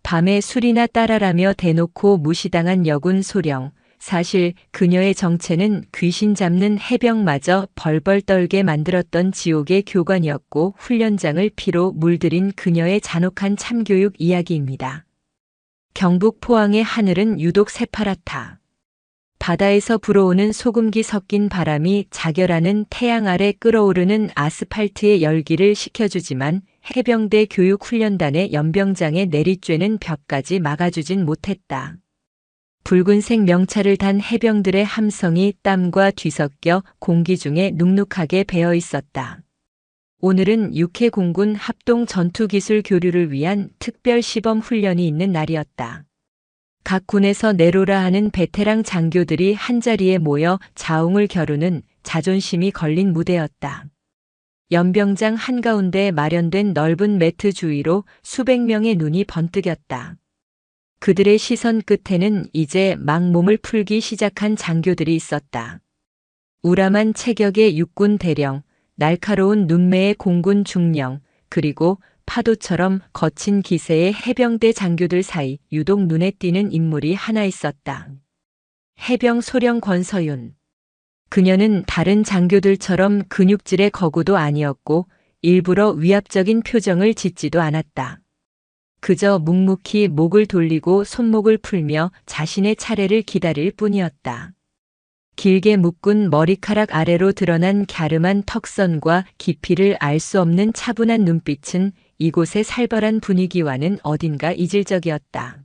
밤에 술이나 따라라며 대놓고 무시당한 여군 소령. 사실 그녀의 정체는 귀신 잡는 해병마저 벌벌 떨게 만들었던 지옥의 교관이었고 훈련장을 피로 물들인 그녀의 잔혹한 참교육 이야기입니다. 경북 포항의 하늘은 유독 새파랗다. 바다에서 불어오는 소금기 섞인 바람이 자결하는 태양 아래 끓어오르는 아스팔트의 열기를 식혀주지만 해병대 교육훈련단의 연병장의 내리쬐는 벽까지 막아주진 못했다. 붉은색 명찰을 단 해병들의 함성이 땀과 뒤섞여 공기 중에 눅눅하게 배어 있었다. 오늘은 육해 공군 합동 전투기술 교류를 위한 특별 시범 훈련이 있는 날이었다. 각 군에서 내로라 하는 베테랑 장교들이 한자리에 모여 자웅을 겨루는 자존심이 걸린 무대였다. 연병장 한가운데 마련된 넓은 매트 주위로 수백 명의 눈이 번뜩였다. 그들의 시선 끝에는 이제 막 몸을 풀기 시작한 장교들이 있었다. 우람한 체격의 육군 대령, 날카로운 눈매의 공군 중령, 그리고 파도처럼 거친 기세의 해병대 장교들 사이 유독 눈에 띄는 인물이 하나 있었다. 해병 소령 권서윤. 그녀는 다른 장교들처럼 근육질의 거구도 아니었고 일부러 위압적인 표정을 짓지도 않았다. 그저 묵묵히 목을 돌리고 손목을 풀며 자신의 차례를 기다릴 뿐이었다. 길게 묶은 머리카락 아래로 드러난 갸름한 턱선과 깊이를 알 수 없는 차분한 눈빛은 이곳의 살벌한 분위기와는 어딘가 이질적이었다.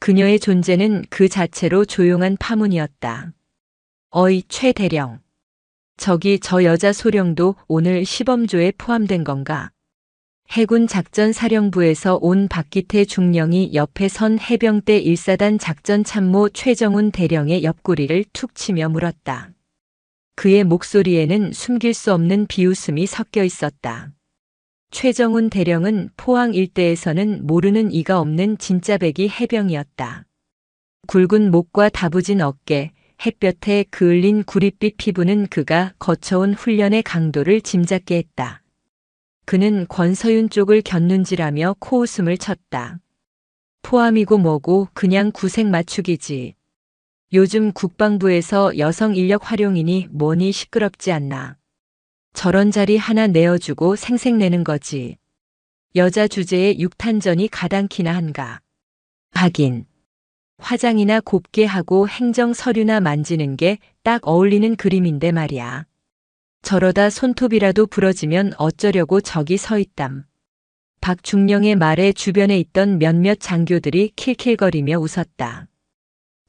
그녀의 존재는 그 자체로 조용한 파문이었다. 어이 최 대령. 저기 저 여자 소령도 오늘 시범조에 포함된 건가? 해군 작전사령부에서 온 박기태 중령이 옆에 선 해병대 1사단 작전참모 최정훈 대령의 옆구리를 툭 치며 물었다. 그의 목소리에는 숨길 수 없는 비웃음이 섞여 있었다. 최정훈 대령은 포항 일대에서는 모르는 이가 없는 진짜배기 해병이었다. 굵은 목과 다부진 어깨, 햇볕에 그을린 구릿빛 피부는 그가 거쳐온 훈련의 강도를 짐작게 했다. 그는 권서윤 쪽을 곁눈질하며 코웃음을 쳤다. 포함이고 뭐고 그냥 구색 맞추기지. 요즘 국방부에서 여성 인력 활용이니 뭐니 시끄럽지 않나. 저런 자리 하나 내어주고 생색내는 거지. 여자 주제에 육탄전이 가당키나 한가. 하긴. 화장이나 곱게 하고 행정 서류나 만지는 게 딱 어울리는 그림인데 말이야. 저러다 손톱이라도 부러지면 어쩌려고 저기 서 있담. 박중령의 말에 주변에 있던 몇몇 장교들이 킬킬거리며 웃었다.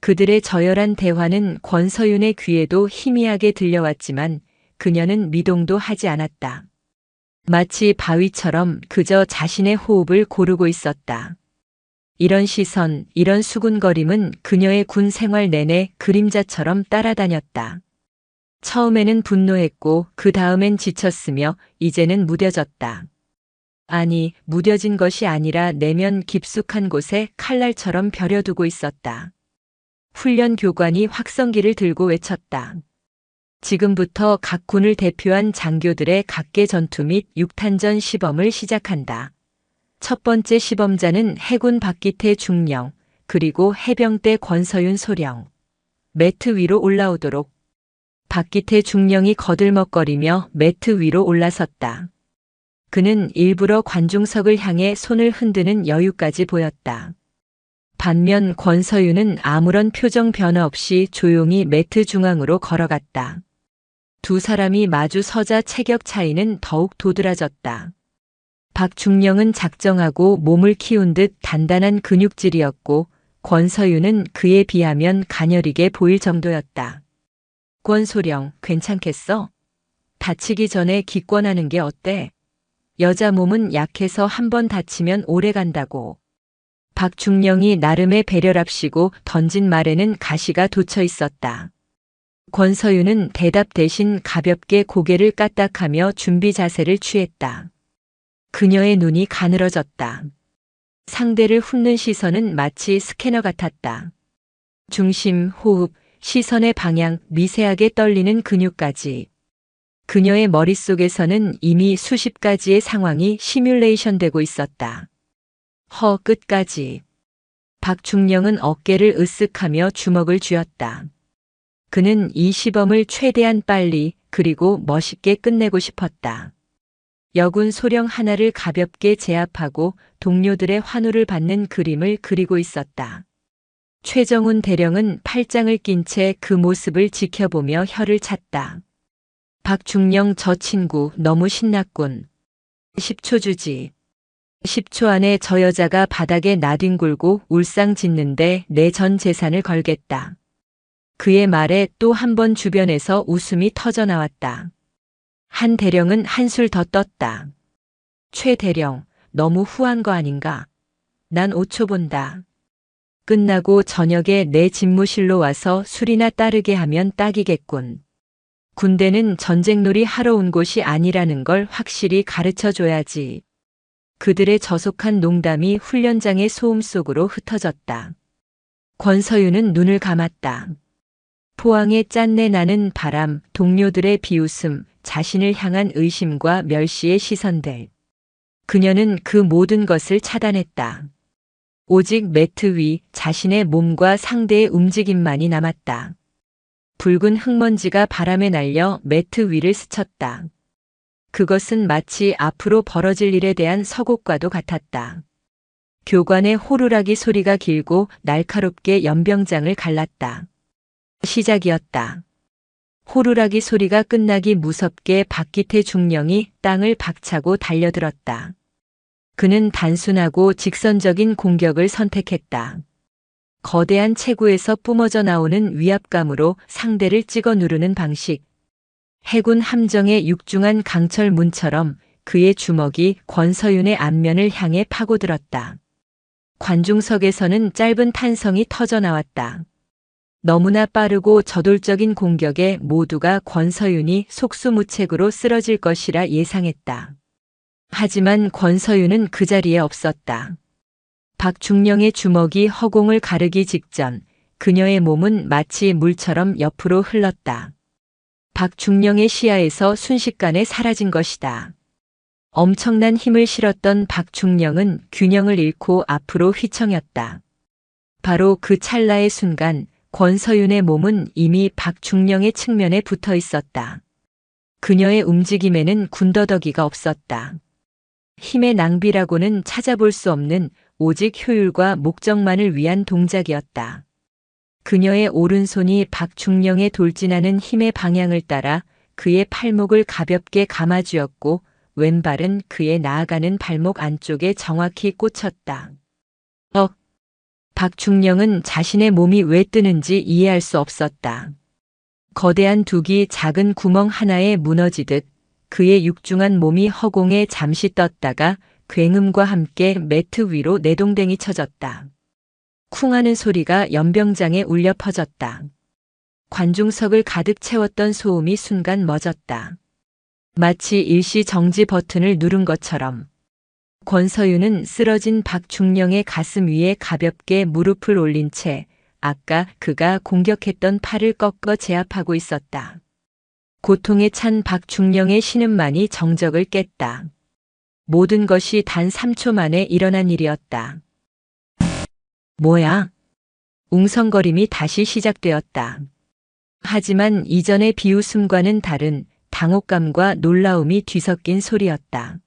그들의 저열한 대화는 권서윤의 귀에도 희미하게 들려왔지만 그녀는 미동도 하지 않았다. 마치 바위처럼 그저 자신의 호흡을 고르고 있었다. 이런 시선, 이런 수군거림은 그녀의 군 생활 내내 그림자처럼 따라다녔다. 처음에는 분노했고 그 다음엔 지쳤으며 이제는 무뎌졌다. 아니, 무뎌진 것이 아니라 내면 깊숙한 곳에 칼날처럼 벼려두고 있었다. 훈련 교관이 확성기를 들고 외쳤다. 지금부터 각 군을 대표한 장교들의 각계 전투 및 육탄전 시범을 시작한다. 첫 번째 시범자는 해군 박기태 중령, 그리고 해병대 권서윤 소령. 매트 위로 올라오도록. 박기태 중령이 거들먹거리며 매트 위로 올라섰다. 그는 일부러 관중석을 향해 손을 흔드는 여유까지 보였다. 반면 권서윤은 아무런 표정 변화 없이 조용히 매트 중앙으로 걸어갔다. 두 사람이 마주 서자 체격 차이는 더욱 도드라졌다. 박중령은 작정하고 몸을 키운 듯 단단한 근육질이었고 권서윤은 그에 비하면 가녀리게 보일 정도였다. 권소령, 괜찮겠어? 다치기 전에 기권하는 게 어때? 여자 몸은 약해서 한번 다치면 오래 간다고. 박중령이 나름의 배려랍시고 던진 말에는 가시가 돋쳐 있었다. 권서윤은 대답 대신 가볍게 고개를 까딱하며 준비 자세를 취했다. 그녀의 눈이 가늘어졌다. 상대를 훑는 시선은 마치 스캐너 같았다. 중심, 호흡, 시선의 방향, 미세하게 떨리는 근육까지. 그녀의 머릿속에서는 이미 수십 가지의 상황이 시뮬레이션 되고 있었다. 허 끝까지. 박중령은 어깨를 으쓱하며 주먹을 쥐었다. 그는 이 시범을 최대한 빨리 그리고 멋있게 끝내고 싶었다. 여군 소령 하나를 가볍게 제압하고 동료들의 환호를 받는 그림을 그리고 있었다. 최정훈 대령은 팔짱을 낀 채 그 모습을 지켜보며 혀를 찼다. 박중령 저 친구 너무 신났군. 10초 주지. 10초 안에 저 여자가 바닥에 나뒹굴고 울상짓는데 내 전 재산을 걸겠다. 그의 말에 또 한 번 주변에서 웃음이 터져나왔다. 한 대령은 한술 더 떴다. 최 대령, 너무 후한 거 아닌가? 난 5초 본다. 끝나고 저녁에 내 집무실로 와서 술이나 따르게 하면 딱이겠군. 군대는 전쟁놀이 하러 온 곳이 아니라는 걸 확실히 가르쳐 줘야지. 그들의 저속한 농담이 훈련장의 소음 속으로 흩어졌다. 권서윤은 눈을 감았다. 포항의 짠내 나는 바람, 동료들의 비웃음, 자신을 향한 의심과 멸시의 시선들. 그녀는 그 모든 것을 차단했다. 오직 매트 위 자신의 몸과 상대의 움직임만이 남았다. 붉은 흙먼지가 바람에 날려 매트 위를 스쳤다. 그것은 마치 앞으로 벌어질 일에 대한 서곡과도 같았다. 교관의 호루라기 소리가 길고 날카롭게 연병장을 갈랐다. 시작이었다. 호루라기 소리가 끝나기 무섭게 박기태 중령이 땅을 박차고 달려들었다. 그는 단순하고 직선적인 공격을 선택했다. 거대한 체구에서 뿜어져 나오는 위압감으로 상대를 찍어 누르는 방식. 해군 함정의 육중한 강철 문처럼 그의 주먹이 권서윤의 안면을 향해 파고들었다. 관중석에서는 짧은 탄성이 터져 나왔다. 너무나 빠르고 저돌적인 공격에 모두가 권서윤이 속수무책으로 쓰러질 것이라 예상했다. 하지만 권서윤은 그 자리에 없었다. 박중령의 주먹이 허공을 가르기 직전 그녀의 몸은 마치 물처럼 옆으로 흘렀다. 박중령의 시야에서 순식간에 사라진 것이다. 엄청난 힘을 실었던 박중령은 균형을 잃고 앞으로 휘청였다. 바로 그 찰나의 순간 권서윤의 몸은 이미 박중령의 측면에 붙어 있었다. 그녀의 움직임에는 군더더기가 없었다. 힘의 낭비라고는 찾아볼 수 없는 오직 효율과 목적만을 위한 동작이었다. 그녀의 오른손이 박중령의 돌진하는 힘의 방향을 따라 그의 팔목을 가볍게 감아쥐었고 왼발은 그의 나아가는 발목 안쪽에 정확히 꽂혔다. 박중령은 자신의 몸이 왜 뜨는지 이해할 수 없었다. 거대한 둑이 작은 구멍 하나에 무너지듯 그의 육중한 몸이 허공에 잠시 떴다가 굉음과 함께 매트 위로 내동댕이 쳐졌다. 쿵하는 소리가 연병장에 울려 퍼졌다. 관중석을 가득 채웠던 소음이 순간 멎었다. 마치 일시 정지 버튼을 누른 것처럼. 권서윤은 쓰러진 박중령의 가슴 위에 가볍게 무릎을 올린 채 아까 그가 공격했던 팔을 꺾어 제압하고 있었다. 고통에 찬 박중령의 신음만이 정적을 깼다. 모든 것이 단 3초 만에 일어난 일이었다. 뭐야? 웅성거림이 다시 시작되었다. 하지만 이전의 비웃음과는 다른 당혹감과 놀라움이 뒤섞인 소리였다.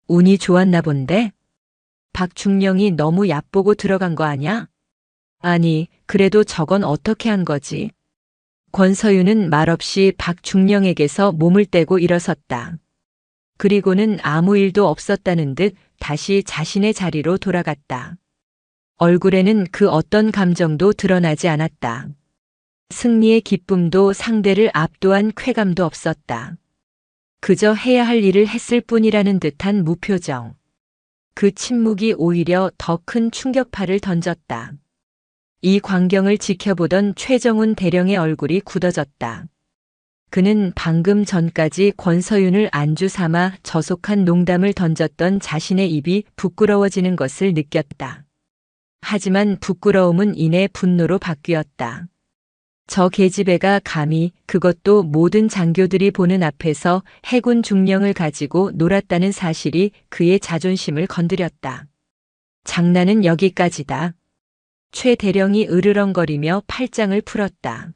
운이 좋았나 본데? 박중령이 너무 얕보고 들어간 거 아냐? 아니, 그래도 저건 어떻게 한 거지? 권서윤은 말없이 박중령에게서 몸을 떼고 일어섰다. 그리고는 아무 일도 없었다는 듯 다시 자신의 자리로 돌아갔다. 얼굴에는 그 어떤 감정도 드러나지 않았다. 승리의 기쁨도 상대를 압도한 쾌감도 없었다. 그저 해야 할 일을 했을 뿐이라는 듯한 무표정. 그 침묵이 오히려 더 큰 충격파를 던졌다. 이 광경을 지켜보던 최정훈 대령의 얼굴이 굳어졌다. 그는 방금 전까지 권서윤을 안주 삼아 저속한 농담을 던졌던 자신의 입이 부끄러워지는 것을 느꼈다. 하지만 부끄러움은 이내 분노로 바뀌었다. 저 계집애가 감히 그것도 모든 장교들이 보는 앞에서 해군 중령을 가지고 놀았다는 사실이 그의 자존심을 건드렸다. 장난은 여기까지다. 최 대령이 으르렁거리며 팔짱을 풀었다.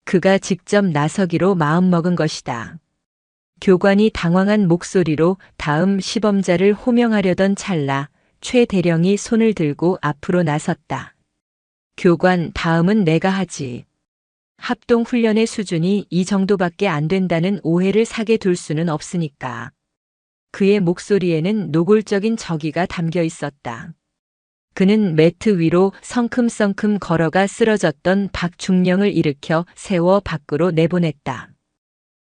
그가 직접 나서기로 마음먹은 것이다. 교관이 당황한 목소리로 다음 시범자를 호명하려던 찰나 최 대령이 손을 들고 앞으로 나섰다. 교관, 다음은 내가 하지. 합동훈련의 수준이 이 정도밖에 안 된다는 오해를 사게 둘 수는 없으니까. 그의 목소리에는 노골적인 적의가 담겨 있었다. 그는 매트 위로 성큼성큼 걸어가 쓰러졌던 박중령을 일으켜 세워 밖으로 내보냈다.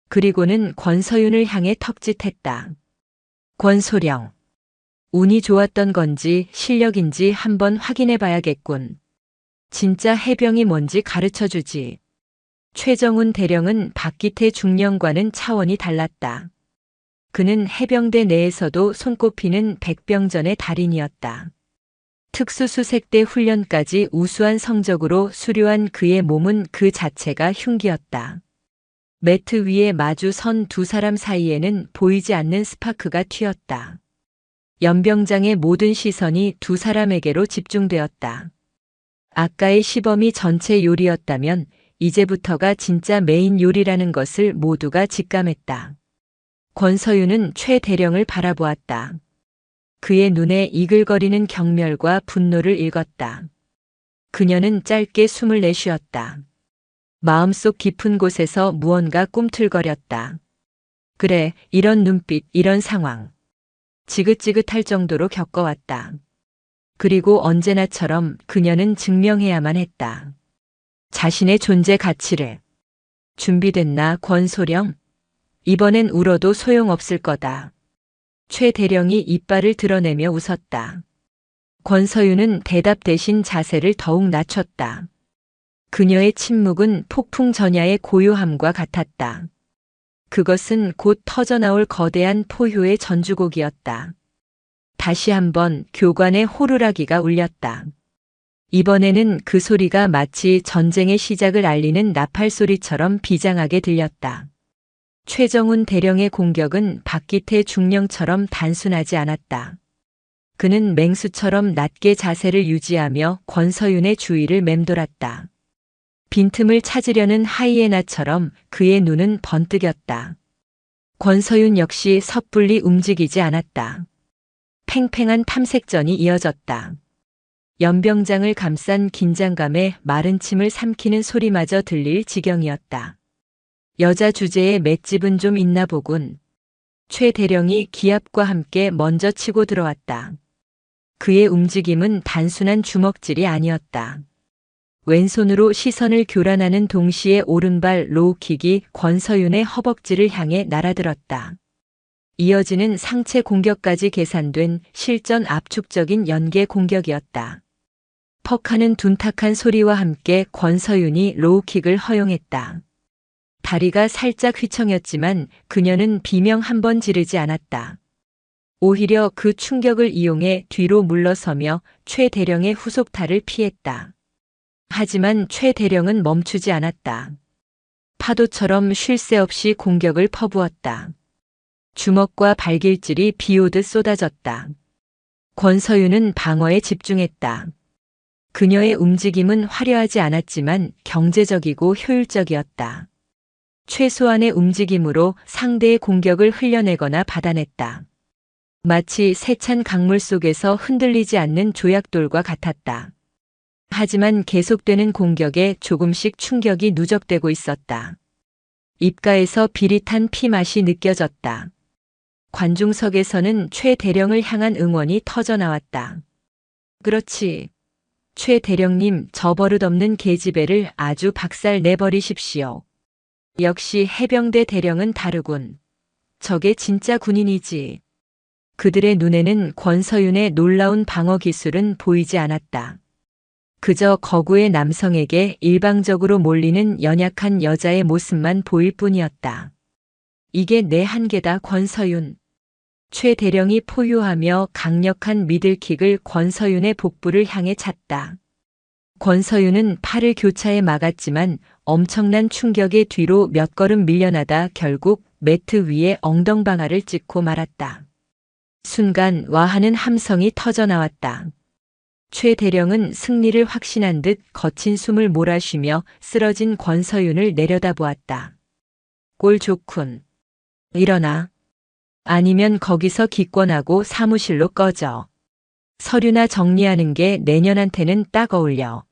그리고는 권서윤을 향해 턱짓했다. 권소령. 운이 좋았던 건지 실력인지 한번 확인해 봐야겠군. 진짜 해병이 뭔지 가르쳐 주지. 최정훈 대령은 박기태 중령과는 차원이 달랐다. 그는 해병대 내에서도 손꼽히는 백병전의 달인이었다. 특수수색대 훈련까지 우수한 성적으로 수료한 그의 몸은 그 자체가 흉기였다. 매트 위에 마주 선 두 사람 사이에는 보이지 않는 스파크가 튀었다. 연병장의 모든 시선이 두 사람에게로 집중되었다. 아까의 시범이 전체 요리였다면 이제부터가 진짜 메인 요리라는 것을 모두가 직감했다. 권서윤은 최 대령을 바라보았다. 그의 눈에 이글거리는 경멸과 분노를 읽었다. 그녀는 짧게 숨을 내쉬었다. 마음속 깊은 곳에서 무언가 꿈틀거렸다. 그래, 이런 눈빛, 이런 상황. 지긋지긋할 정도로 겪어왔다. 그리고 언제나처럼 그녀는 증명해야만 했다. 자신의 존재 가치를. 준비됐나, 권소령? 이번엔 울어도 소용없을 거다. 최 대령이 이빨을 드러내며 웃었다. 권서윤은 대답 대신 자세를 더욱 낮췄다. 그녀의 침묵은 폭풍 전야의 고요함과 같았다. 그것은 곧 터져나올 거대한 포효의 전주곡이었다. 다시 한번 교관의 호루라기가 울렸다. 이번에는 그 소리가 마치 전쟁의 시작을 알리는 나팔 소리처럼 비장하게 들렸다. 최정훈 대령의 공격은 박기태 중령처럼 단순하지 않았다. 그는 맹수처럼 낮게 자세를 유지하며 권서윤의 주위를 맴돌았다. 빈틈을 찾으려는 하이에나처럼 그의 눈은 번뜩였다. 권서윤 역시 섣불리 움직이지 않았다. 팽팽한 탐색전이 이어졌다. 연병장을 감싼 긴장감에 마른 침을 삼키는 소리마저 들릴 지경이었다. 여자 주제에 맷집은 좀 있나 보군. 최 대령이 기합과 함께 먼저 치고 들어왔다. 그의 움직임은 단순한 주먹질이 아니었다. 왼손으로 시선을 교란하는 동시에 오른발 로우킥이 권서윤의 허벅지를 향해 날아들었다. 이어지는 상체 공격까지 계산된 실전 압축적인 연계 공격이었다. 퍽하는 둔탁한 소리와 함께 권서윤이 로우킥을 허용했다. 다리가 살짝 휘청였지만 그녀는 비명 한 번 지르지 않았다. 오히려 그 충격을 이용해 뒤로 물러서며 최 대령의 후속타를 피했다. 하지만 최 대령은 멈추지 않았다. 파도처럼 쉴 새 없이 공격을 퍼부었다. 주먹과 발길질이 비오듯 쏟아졌다. 권서윤은 방어에 집중했다. 그녀의 움직임은 화려하지 않았지만 경제적이고 효율적이었다. 최소한의 움직임으로 상대의 공격을 흘려내거나 받아냈다. 마치 세찬 강물 속에서 흔들리지 않는 조약돌과 같았다. 하지만 계속되는 공격에 조금씩 충격이 누적되고 있었다. 입가에서 비릿한 피맛이 느껴졌다. 관중석에서는 최 대령을 향한 응원이 터져나왔다. 그렇지. 최 대령님, 저 버릇없는 계집애를 아주 박살 내버리십시오. 역시 해병대 대령은 다르군. 저게 진짜 군인이지. 그들의 눈에는 권서윤의 놀라운 방어 기술은 보이지 않았다. 그저 거구의 남성에게 일방적으로 몰리는 연약한 여자의 모습만 보일 뿐이었다. 이게 내 한계다, 권서윤. 최 대령이 포효하며 강력한 미들킥을 권서윤의 복부를 향해 찼다. 권서윤은 팔을 교차해 막았지만 엄청난 충격의 뒤로 몇 걸음 밀려나다 결국 매트 위에 엉덩방아를 찍고 말았다. 순간 와하는 함성이 터져나왔다. 최 대령은 승리를 확신한 듯 거친 숨을 몰아쉬며 쓰러진 권서윤을 내려다보았다. 꼴 좋군. 일어나. 아니면 거기서 기권하고 사무실로 꺼져. 서류나 정리하는 게 내년한테는 딱 어울려.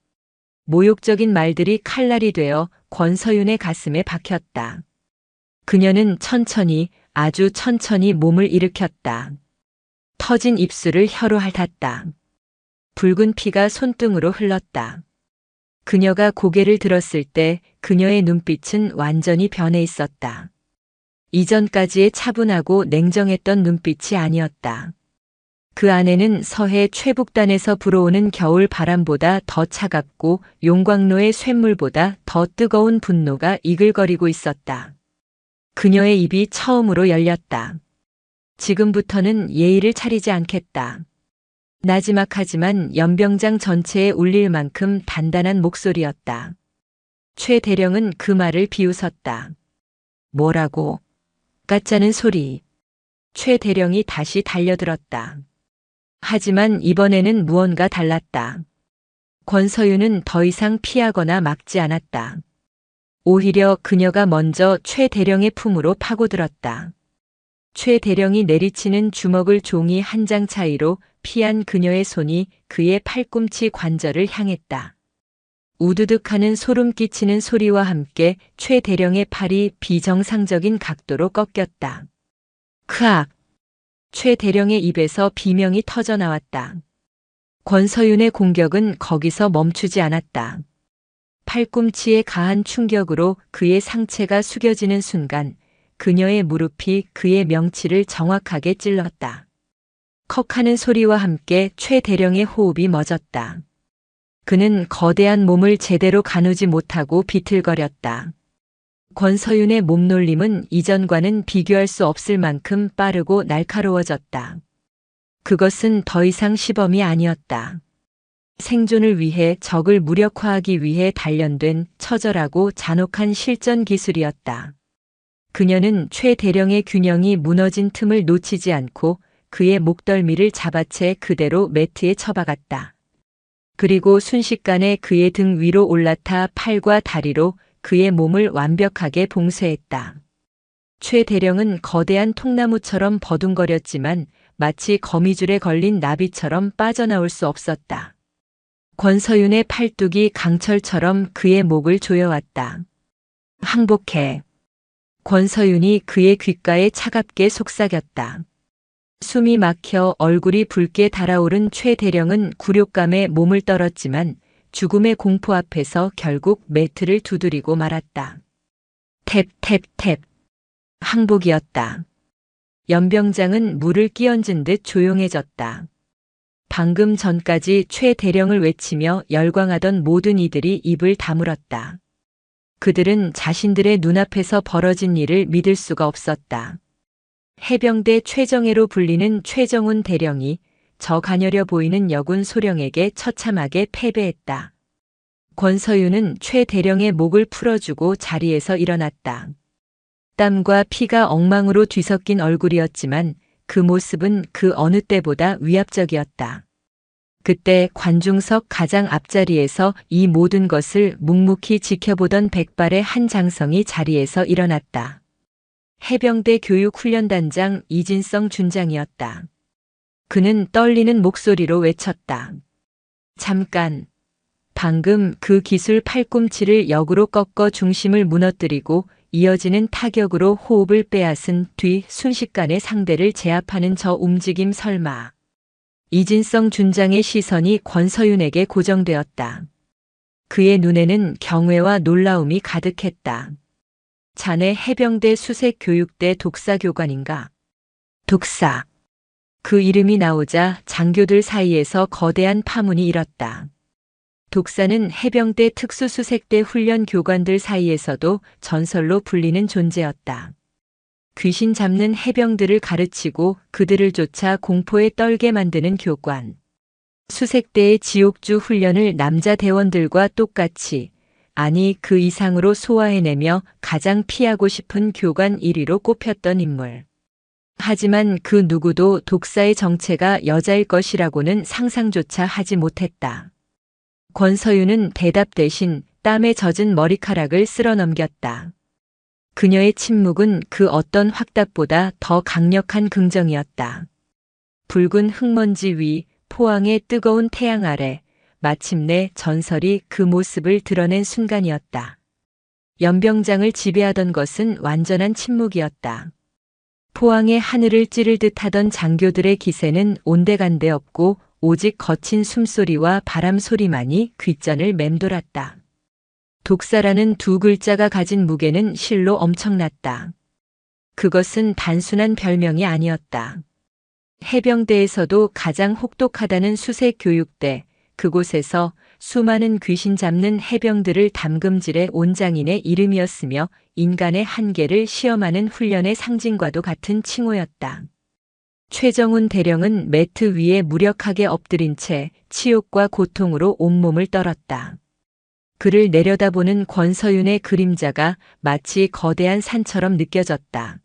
모욕적인 말들이 칼날이 되어 권서윤의 가슴에 박혔다. 그녀는 천천히, 아주 천천히 몸을 일으켰다. 터진 입술을 혀로 핥았다. 붉은 피가 손등으로 흘렀다. 그녀가 고개를 들었을 때 그녀의 눈빛은 완전히 변해 있었다. 이전까지의 차분하고 냉정했던 눈빛이 아니었다. 그 안에는 서해 최북단에서 불어오는 겨울 바람보다 더 차갑고 용광로의 쇳물보다 더 뜨거운 분노가 이글거리고 있었다. 그녀의 입이 처음으로 열렸다. 지금부터는 예의를 차리지 않겠다. 나지막하지만 연병장 전체에 울릴 만큼 단단한 목소리였다. 최 대령은 그 말을 비웃었다. 뭐라고? 까짜는 소리. 최 대령이 다시 달려들었다. 하지만 이번에는 무언가 달랐다. 권서윤은 더 이상 피하거나 막지 않았다. 오히려 그녀가 먼저 최 대령의 품으로 파고들었다. 최 대령이 내리치는 주먹을 종이 한 장 차이로 피한 그녀의 손이 그의 팔꿈치 관절을 향했다. 우두둑하는 소름 끼치는 소리와 함께 최 대령의 팔이 비정상적인 각도로 꺾였다. 크악! 최 대령의 입에서 비명이 터져 나왔다. 권서윤의 공격은 거기서 멈추지 않았다. 팔꿈치의 가한 충격으로 그의 상체가 숙여지는 순간 그녀의 무릎이 그의 명치를 정확하게 찔렀다. 컥하는 소리와 함께 최 대령의 호흡이 멎었다. 그는 거대한 몸을 제대로 가누지 못하고 비틀거렸다. 권서윤의 몸놀림은 이전과는 비교할 수 없을 만큼 빠르고 날카로워졌다. 그것은 더 이상 시범이 아니었다. 생존을 위해 적을 무력화하기 위해 단련된 처절하고 잔혹한 실전 기술이었다. 그녀는 최 대령의 균형이 무너진 틈을 놓치지 않고 그의 목덜미를 잡아채 그대로 매트에 처박았다. 그리고 순식간에 그의 등 위로 올라타 팔과 다리로 그의 몸을 완벽하게 봉쇄했다. 최 대령은 거대한 통나무처럼 버둥거렸지만 마치 거미줄에 걸린 나비처럼 빠져나올 수 없었다. 권서윤의 팔뚝이 강철처럼 그의 목을 조여왔다. 항복해. 권서윤이 그의 귓가에 차갑게 속삭였다. 숨이 막혀 얼굴이 붉게 달아오른 최 대령은 굴욕감에 몸을 떨었지만 죽음의 공포 앞에서 결국 매트를 두드리고 말았다. 탭탭탭. 항복이었다. 연병장은 물을 끼얹은 듯 조용해졌다. 방금 전까지 최 대령을 외치며 열광하던 모든 이들이 입을 다물었다. 그들은 자신들의 눈앞에서 벌어진 일을 믿을 수가 없었다. 해병대 최정예로 불리는 최정훈 대령이 저 가녀려 보이는 여군 소령에게 처참하게 패배했다. 권서윤은 최 대령의 목을 풀어주고 자리에서 일어났다. 땀과 피가 엉망으로 뒤섞인 얼굴이었지만 그 모습은 그 어느 때보다 위압적이었다. 그때 관중석 가장 앞자리에서 이 모든 것을 묵묵히 지켜보던 백발의 한 장성이 자리에서 일어났다. 해병대 교육훈련단장 이진성 준장이었다. 그는 떨리는 목소리로 외쳤다. 잠깐. 방금 그 기술 팔꿈치를 역으로 꺾어 중심을 무너뜨리고 이어지는 타격으로 호흡을 빼앗은 뒤 순식간에 상대를 제압하는 저 움직임 설마. 이진성 준장의 시선이 권서윤에게 고정되었다. 그의 눈에는 경외와 놀라움이 가득했다. 자네 해병대 수색교육대 독사교관인가? 독사. 그 이름이 나오자 장교들 사이에서 거대한 파문이 일었다. 독사는 해병대 특수수색대 훈련 교관들 사이에서도 전설로 불리는 존재였다. 귀신 잡는 해병들을 가르치고 그들을 쫓아 공포에 떨게 만드는 교관. 수색대의 지옥주 훈련을 남자 대원들과 똑같이, 아니 그 이상으로 소화해내며 가장 피하고 싶은 교관 1위로 꼽혔던 인물. 하지만 그 누구도 독사의 정체가 여자일 것이라고는 상상조차 하지 못했다. 권서윤은 대답 대신 땀에 젖은 머리카락을 쓸어 넘겼다. 그녀의 침묵은 그 어떤 확답보다 더 강력한 긍정이었다. 붉은 흙먼지 위, 포항의 뜨거운 태양 아래, 마침내 전설이 그 모습을 드러낸 순간이었다. 연병장을 지배하던 것은 완전한 침묵이었다. 포항의 하늘을 찌를 듯하던 장교들의 기세는 온데간데 없고 오직 거친 숨소리와 바람 소리만이 귓전을 맴돌았다. 독사라는 두 글자가 가진 무게는 실로 엄청났다. 그것은 단순한 별명이 아니었다. 해병대에서도 가장 혹독하다는 수색 교육대, 그곳에서 수많은 귀신 잡는 해병들을 담금질해 온 장인의 이름이었으며 인간의 한계를 시험하는 훈련의 상징과도 같은 칭호였다. 최정훈 대령은 매트 위에 무력하게 엎드린 채 치욕과 고통으로 온몸을 떨었다. 그를 내려다보는 권서윤의 그림자가 마치 거대한 산처럼 느껴졌다.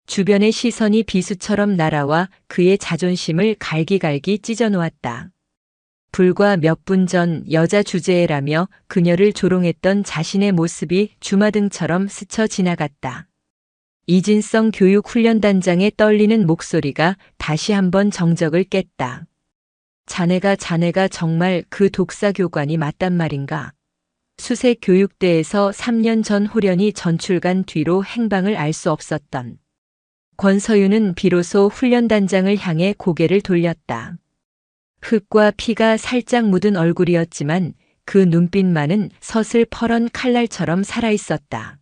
주변의 시선이 비수처럼 날아와 그의 자존심을 갈기갈기 찢어놓았다. 불과 몇 분 전 여자 주제애라며 그녀를 조롱했던 자신의 모습이 주마등처럼 스쳐 지나갔다. 이진성 교육훈련단장의 떨리는 목소리가 다시 한번 정적을 깼다. 자네가 정말 그 독사교관이 맞단 말인가? 수색 교육대에서 3년 전 호련이 전출간 뒤로 행방을 알 수 없었던 권서윤은 비로소 훈련단장을 향해 고개를 돌렸다. 흙과 피가 살짝 묻은 얼굴이었지만 그 눈빛만은 서슬퍼런 칼날처럼 살아있었다.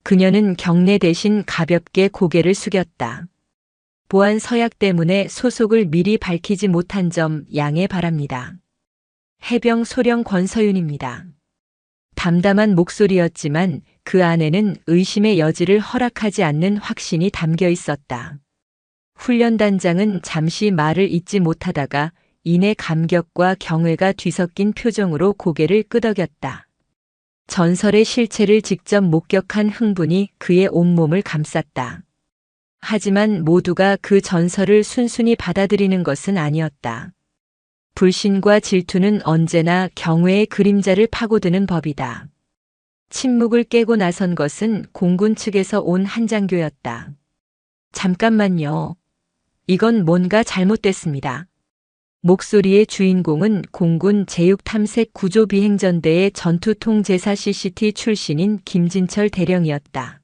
그녀는 경례 대신 가볍게 고개를 숙였다. 보안 서약 때문에 소속을 미리 밝히지 못한 점 양해 바랍니다. 해병 소령 권서윤입니다. 담담한 목소리였지만 그 안에는 의심의 여지를 허락하지 않는 확신이 담겨 있었다. 훈련단장은 잠시 말을 잇지 못하다가 이내 감격과 경외가 뒤섞인 표정으로 고개를 끄덕였다. 전설의 실체를 직접 목격한 흥분이 그의 온몸을 감쌌다. 하지만 모두가 그 전설을 순순히 받아들이는 것은 아니었다. 불신과 질투는 언제나 경외의 그림자를 파고드는 법이다. 침묵을 깨고 나선 것은 공군 측에서 온 한 장교였다. 잠깐만요. 이건 뭔가 잘못됐습니다. 목소리의 주인공은 공군 제6탐색구조비행전대의 전투통제사 CCT 출신인 김진철 대령이었다.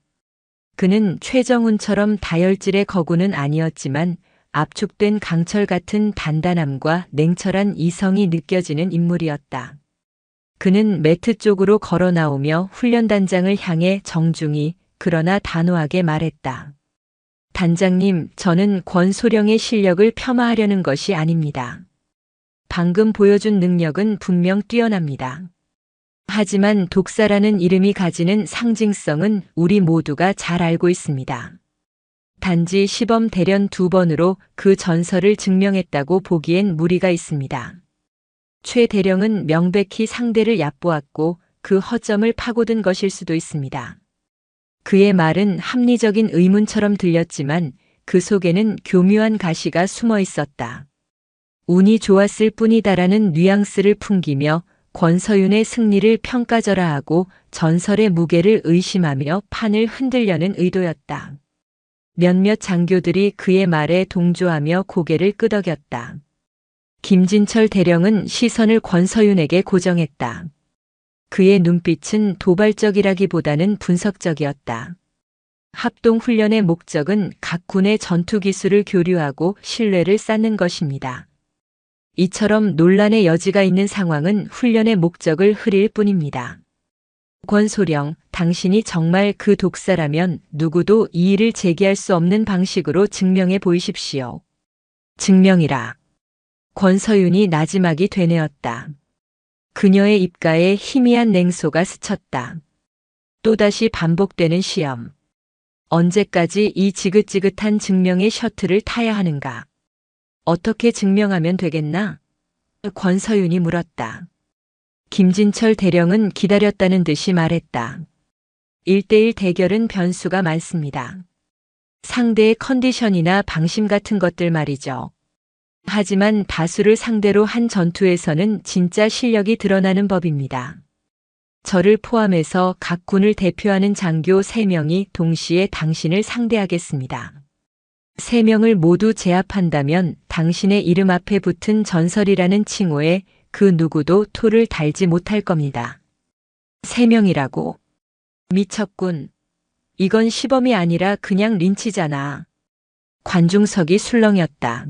그는 최정훈처럼 다혈질의 거구는 아니었지만 압축된 강철 같은 단단함과 냉철한 이성이 느껴지는 인물이었다. 그는 매트 쪽으로 걸어 나오며 훈련단장을 향해 정중히 그러나 단호하게 말했다. 단장님, 저는 권소령의 실력을 폄하하려는 것이 아닙니다. 방금 보여준 능력은 분명 뛰어납니다. 하지만 독사라는 이름이 가지는 상징성은 우리 모두가 잘 알고 있습니다. 단지 시범 대련 2번으로 그 전설을 증명했다고 보기엔 무리가 있습니다. 최 대령은 명백히 상대를 얕보았고 그 허점을 파고든 것일 수도 있습니다. 그의 말은 합리적인 의문처럼 들렸지만 그 속에는 교묘한 가시가 숨어 있었다. 운이 좋았을 뿐이다라는 뉘앙스를 풍기며 권서윤의 승리를 평가절하하고 전설의 무게를 의심하며 판을 흔들려는 의도였다. 몇몇 장교들이 그의 말에 동조하며 고개를 끄덕였다. 김진철 대령은 시선을 권서윤에게 고정했다. 그의 눈빛은 도발적이라기보다는 분석적이었다. 합동훈련의 목적은 각 군의 전투기술을 교류하고 신뢰를 쌓는 것입니다. 이처럼 논란의 여지가 있는 상황은 훈련의 목적을 흐릴 뿐입니다. 권소령, 당신이 정말 그 독사라면 누구도 이의를 제기할 수 없는 방식으로 증명해 보이십시오. 증명이라. 권서윤이 나지막이 되뇌었다. 그녀의 입가에 희미한 냉소가 스쳤다. 또다시 반복되는 시험. 언제까지 이 지긋지긋한 증명의 셔틀을 타야 하는가? 어떻게 증명하면 되겠나? 권서윤이 물었다. 김진철 대령은 기다렸다는 듯이 말했다. 1대1 대결은 변수가 많습니다. 상대의 컨디션이나 방심 같은 것들 말이죠. 하지만 다수를 상대로 한 전투에서는 진짜 실력이 드러나는 법입니다. 저를 포함해서 각 군을 대표하는 장교 3명이 동시에 당신을 상대하겠습니다. 3명을 모두 제압한다면 당신의 이름 앞에 붙은 전설이라는 칭호에 그 누구도 토를 달지 못할 겁니다. 3명이라고. 미쳤군. 이건 시범이 아니라 그냥 린치잖아. 관중석이 술렁였다.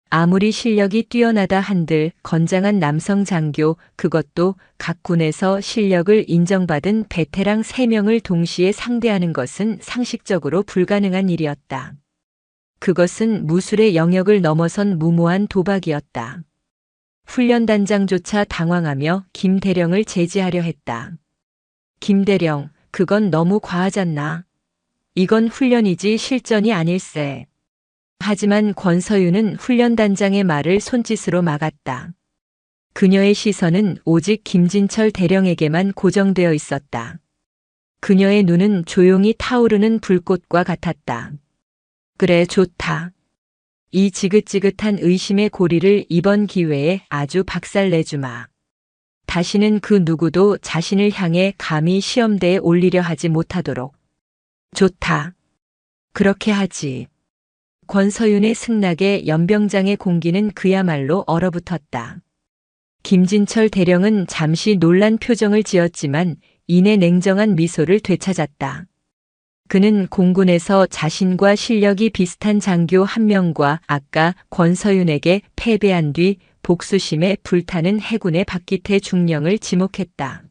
아무리 실력이 뛰어나다 한들 건장한 남성 장교, 그것도 각 군에서 실력을 인정받은 베테랑 3명을 동시에 상대하는 것은 상식적으로 불가능한 일이었다. 그것은 무술의 영역을 넘어선 무모한 도박이었다. 훈련단장조차 당황하며 김대령을 제지하려 했다. 김대령, 그건 너무 과하잖나. 이건 훈련이지 실전이 아닐세. 하지만 권서윤은 훈련단장의 말을 손짓으로 막았다. 그녀의 시선은 오직 김진철 대령에게만 고정되어 있었다. 그녀의 눈은 조용히 타오르는 불꽃과 같았다. 그래, 좋다. 이 지긋지긋한 의심의 고리를 이번 기회에 아주 박살내주마. 다시는 그 누구도 자신을 향해 감히 시험대에 올리려 하지 못하도록. 좋다. 그렇게 하지. 권서윤의 승낙에 연병장의 공기는 그야말로 얼어붙었다. 김진철 대령은 잠시 놀란 표정을 지었지만 이내 냉정한 미소를 되찾았다. 그는 공군에서 자신과 실력이 비슷한 장교 1명과 아까 권서윤에게 패배한 뒤 복수심에 불타는 해군의 박기태 중령을 지목했다.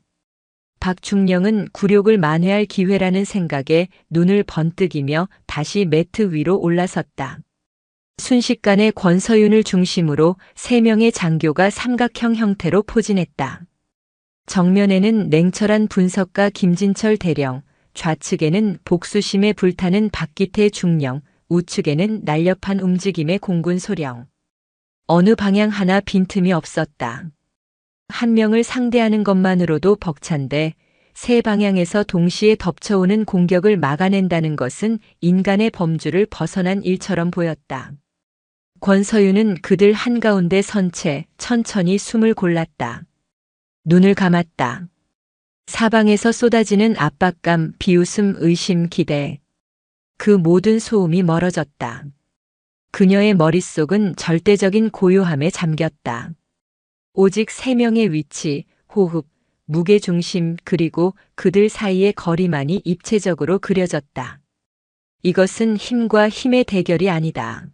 박 중령은 굴욕을 만회할 기회라는 생각에 눈을 번뜩이며 다시 매트 위로 올라섰다. 순식간에 권서윤을 중심으로 3명의 장교가 삼각형 형태로 포진했다. 정면에는 냉철한 분석가 김진철 대령, 좌측에는 복수심에 불타는 박기태 중령, 우측에는 날렵한 움직임의 공군 소령. 어느 방향 하나 빈틈이 없었다. 1명을 상대하는 것만으로도 벅찬데 3방향에서 동시에 덮쳐오는 공격을 막아낸다는 것은 인간의 범주를 벗어난 일처럼 보였다. 권서윤은 그들 한가운데 선 채 천천히 숨을 골랐다. 눈을 감았다. 사방에서 쏟아지는 압박감, 비웃음, 의심, 기대. 그 모든 소음이 멀어졌다. 그녀의 머릿속은 절대적인 고요함에 잠겼다. 오직 3명의 위치, 호흡, 무게중심 그리고 그들 사이의 거리만이 입체적으로 그려졌다. 이것은 힘과 힘의 대결이 아니다.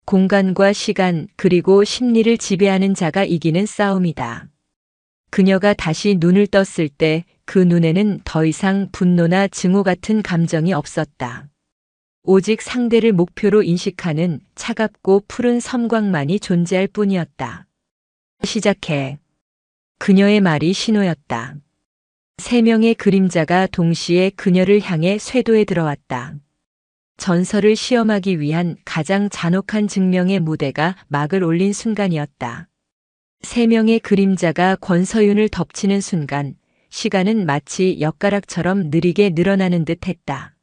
공간과 시간 그리고 심리를 지배하는 자가 이기는 싸움이다. 그녀가 다시 눈을 떴을 때 그 눈에는 더 이상 분노나 증오 같은 감정이 없었다. 오직 상대를 목표로 인식하는 차갑고 푸른 섬광만이 존재할 뿐이었다. 시작해. 그녀의 말이 신호였다. 3명의 그림자가 동시에 그녀를 향해 쇄도에 들어왔다. 전설을 시험하기 위한 가장 잔혹한 증명의 무대가 막을 올린 순간이었다. 3명의 그림자가 권서윤을 덮치는 순간 시간은 마치 엿가락처럼 느리게 늘어나는 듯 했다.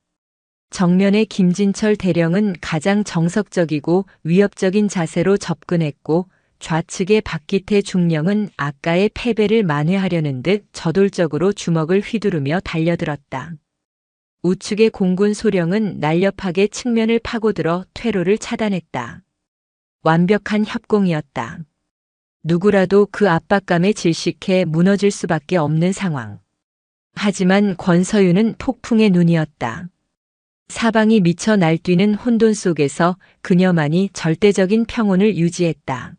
정면의 김진철 대령은 가장 정석적이고 위협적인 자세로 접근했고 좌측의 박기태 중령은 아까의 패배를 만회하려는 듯 저돌적으로 주먹을 휘두르며 달려들었다. 우측의 공군 소령은 날렵하게 측면을 파고들어 퇴로를 차단했다. 완벽한 협공이었다. 누구라도 그 압박감에 질식해 무너질 수밖에 없는 상황. 하지만 권서윤은 폭풍의 눈이었다. 사방이 미쳐 날뛰는 혼돈 속에서 그녀만이 절대적인 평온을 유지했다.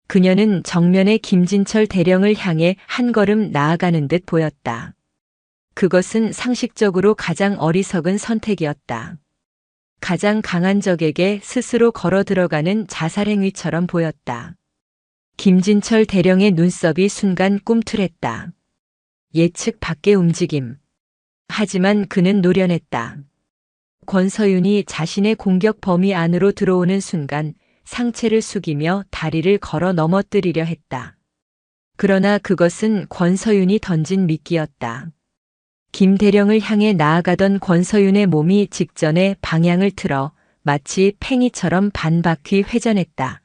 그녀는 정면의 김진철 대령을 향해 한 걸음 나아가는 듯 보였다. 그것은 상식적으로 가장 어리석은 선택이었다. 가장 강한 적에게 스스로 걸어 들어가는 자살행위처럼 보였다. 김진철 대령의 눈썹이 순간 꿈틀했다. 예측 밖의 움직임. 하지만 그는 노련했다. 권서윤이 자신의 공격 범위 안으로 들어오는 순간 상체를 숙이며 다리를 걸어 넘어뜨리려 했다. 그러나 그것은 권서윤이 던진 미끼였다. 김 대령을 향해 나아가던 권서윤의 몸이 직전에 방향을 틀어 마치 팽이처럼 반바퀴 회전했다.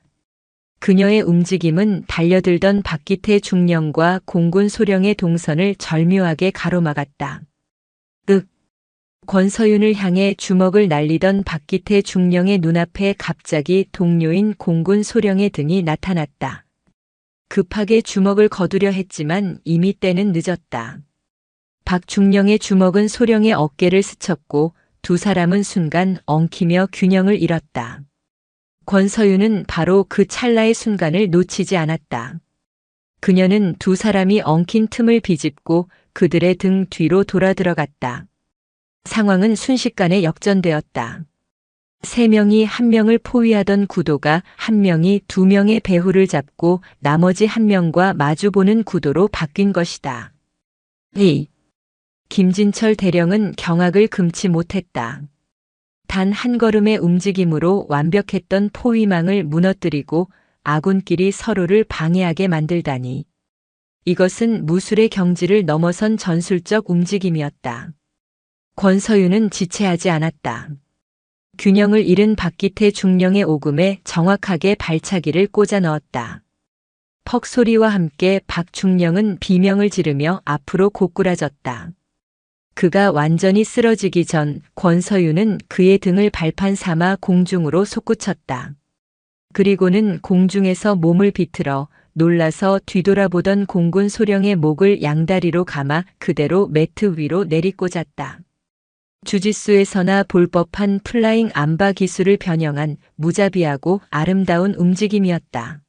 그녀의 움직임은 달려들던 박기태 중령과 공군 소령의 동선을 절묘하게 가로막았다. 권서윤을 향해 주먹을 날리던 박기태 중령의 눈앞에 갑자기 동료인 공군 소령의 등이 나타났다. 급하게 주먹을 거두려 했지만 이미 때는 늦었다. 박 중령의 주먹은 소령의 어깨를 스쳤고 두 사람은 순간 엉키며 균형을 잃었다. 권서윤은 바로 그 찰나의 순간을 놓치지 않았다. 그녀는 두 사람이 엉킨 틈을 비집고 그들의 등 뒤로 돌아 들어갔다. 상황은 순식간에 역전되었다. 세 명이 한 명을 포위하던 구도가 한 명이 두 명의 배후를 잡고 나머지 한 명과 마주보는 구도로 바뀐 것이다. 김진철 대령은 경악을 금치 못했다. 단 한 걸음의 움직임으로 완벽했던 포위망을 무너뜨리고 아군끼리 서로를 방해하게 만들다니. 이것은 무술의 경지를 넘어선 전술적 움직임이었다. 권서윤은 지체하지 않았다. 균형을 잃은 박기태 중령의 오금에 정확하게 발차기를 꽂아 넣었다. 퍽 소리와 함께 박 중령은 비명을 지르며 앞으로 고꾸라졌다. 그가 완전히 쓰러지기 전 권서윤은 그의 등을 발판 삼아 공중으로 솟구쳤다. 그리고는 공중에서 몸을 비틀어 놀라서 뒤돌아보던 공군 소령의 목을 양다리로 감아 그대로 매트 위로 내리꽂았다. 주짓수에서나 볼 법한 플라잉 암바 기술을 변형한 무자비하고 아름다운 움직임이었다.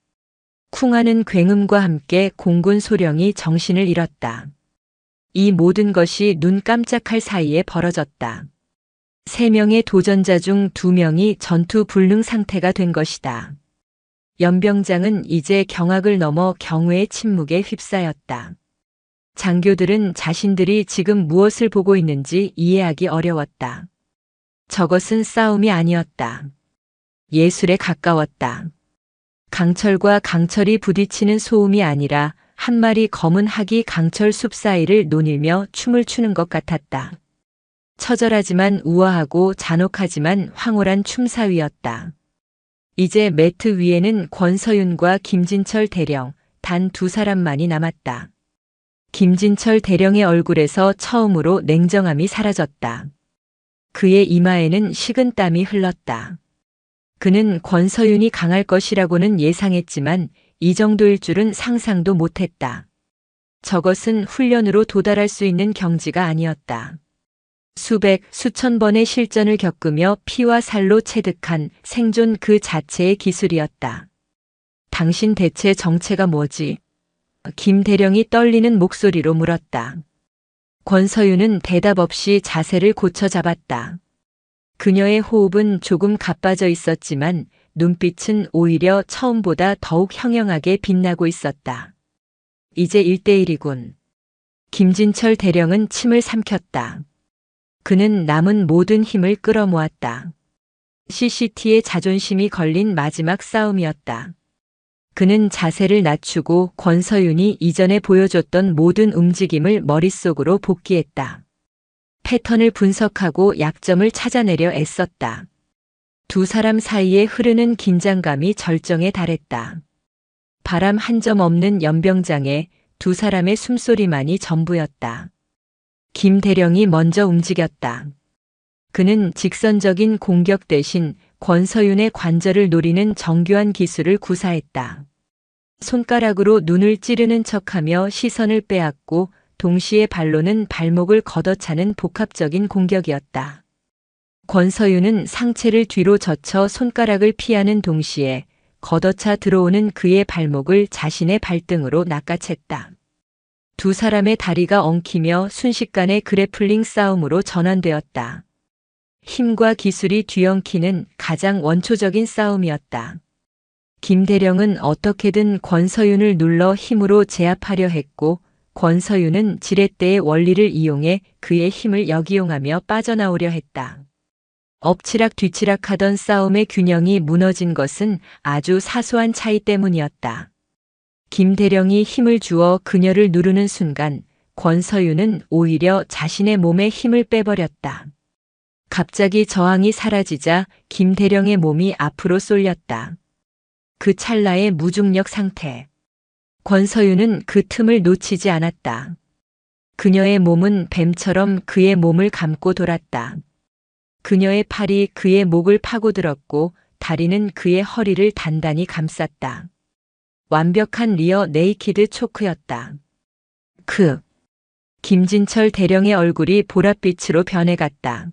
쿵하는 굉음과 함께 공군 소령이 정신을 잃었다. 이 모든 것이 눈 깜짝할 사이에 벌어졌다. 세 명의 도전자 중 두 명이 전투 불능 상태가 된 것이다. 연병장은 이제 경악을 넘어 경외의 침묵에 휩싸였다. 장교들은 자신들이 지금 무엇을 보고 있는지 이해하기 어려웠다. 저것은 싸움이 아니었다. 예술에 가까웠다. 강철과 강철이 부딪히는 소음이 아니라 한 마리 검은 학이 강철 숲 사이를 노닐며 춤을 추는 것 같았다. 처절하지만 우아하고 잔혹하지만 황홀한 춤사위였다. 이제 매트 위에는 권서윤과 김진철 대령, 단 두 사람만이 남았다. 김진철 대령의 얼굴에서 처음으로 냉정함이 사라졌다. 그의 이마에는 식은 땀이 흘렀다. 그는 권서윤이 강할 것이라고는 예상했지만 이 정도일 줄은 상상도 못했다. 저것은 훈련으로 도달할 수 있는 경지가 아니었다. 수백, 수천 번의 실전을 겪으며 피와 살로 체득한 생존 그 자체의 기술이었다. 당신 대체 정체가 뭐지? 김 대령이 떨리는 목소리로 물었다. 권서윤은 대답 없이 자세를 고쳐 잡았다. 그녀의 호흡은 조금 가빠져 있었지만 눈빛은 오히려 처음보다 더욱 형형하게 빛나고 있었다. 이제 1대1이군. 김진철 대령은 침을 삼켰다. 그는 남은 모든 힘을 끌어모았다. CCT의 자존심이 걸린 마지막 싸움이었다. 그는 자세를 낮추고 권서윤이 이전에 보여줬던 모든 움직임을 머릿속으로 복기했다. 패턴을 분석하고 약점을 찾아내려 애썼다. 두 사람 사이에 흐르는 긴장감이 절정에 달했다. 바람 한 점 없는 연병장에 두 사람의 숨소리만이 전부였다. 김 대령이 먼저 움직였다. 그는 직선적인 공격 대신 권서윤의 관절을 노리는 정교한 기술을 구사했다. 손가락으로 눈을 찌르는 척하며 시선을 빼앗고 동시에 발로는 발목을 걷어차는 복합적인 공격이었다. 권서윤은 상체를 뒤로 젖혀 손가락을 피하는 동시에 걷어차 들어오는 그의 발목을 자신의 발등으로 낚아챘다. 두 사람의 다리가 엉키며 순식간에 그래플링 싸움으로 전환되었다. 힘과 기술이 뒤엉키는 가장 원초적인 싸움이었다. 김 대령은 어떻게든 권서윤을 눌러 힘으로 제압하려 했고 권서윤은 지렛대의 원리를 이용해 그의 힘을 역이용하며 빠져나오려 했다. 엎치락 뒤치락 하던 싸움의 균형이 무너진 것은 아주 사소한 차이 때문이었다. 김 대령이 힘을 주어 그녀를 누르는 순간 권서윤은 오히려 자신의 몸에 힘을 빼버렸다. 갑자기 저항이 사라지자 김대령의 몸이 앞으로 쏠렸다. 그 찰나의 무중력 상태. 권서윤은 그 틈을 놓치지 않았다. 그녀의 몸은 뱀처럼 그의 몸을 감고 돌았다. 그녀의 팔이 그의 목을 파고들었고 다리는 그의 허리를 단단히 감쌌다. 완벽한 리어 네이키드 초크였다. 김진철 대령의 얼굴이 보랏빛으로 변해갔다.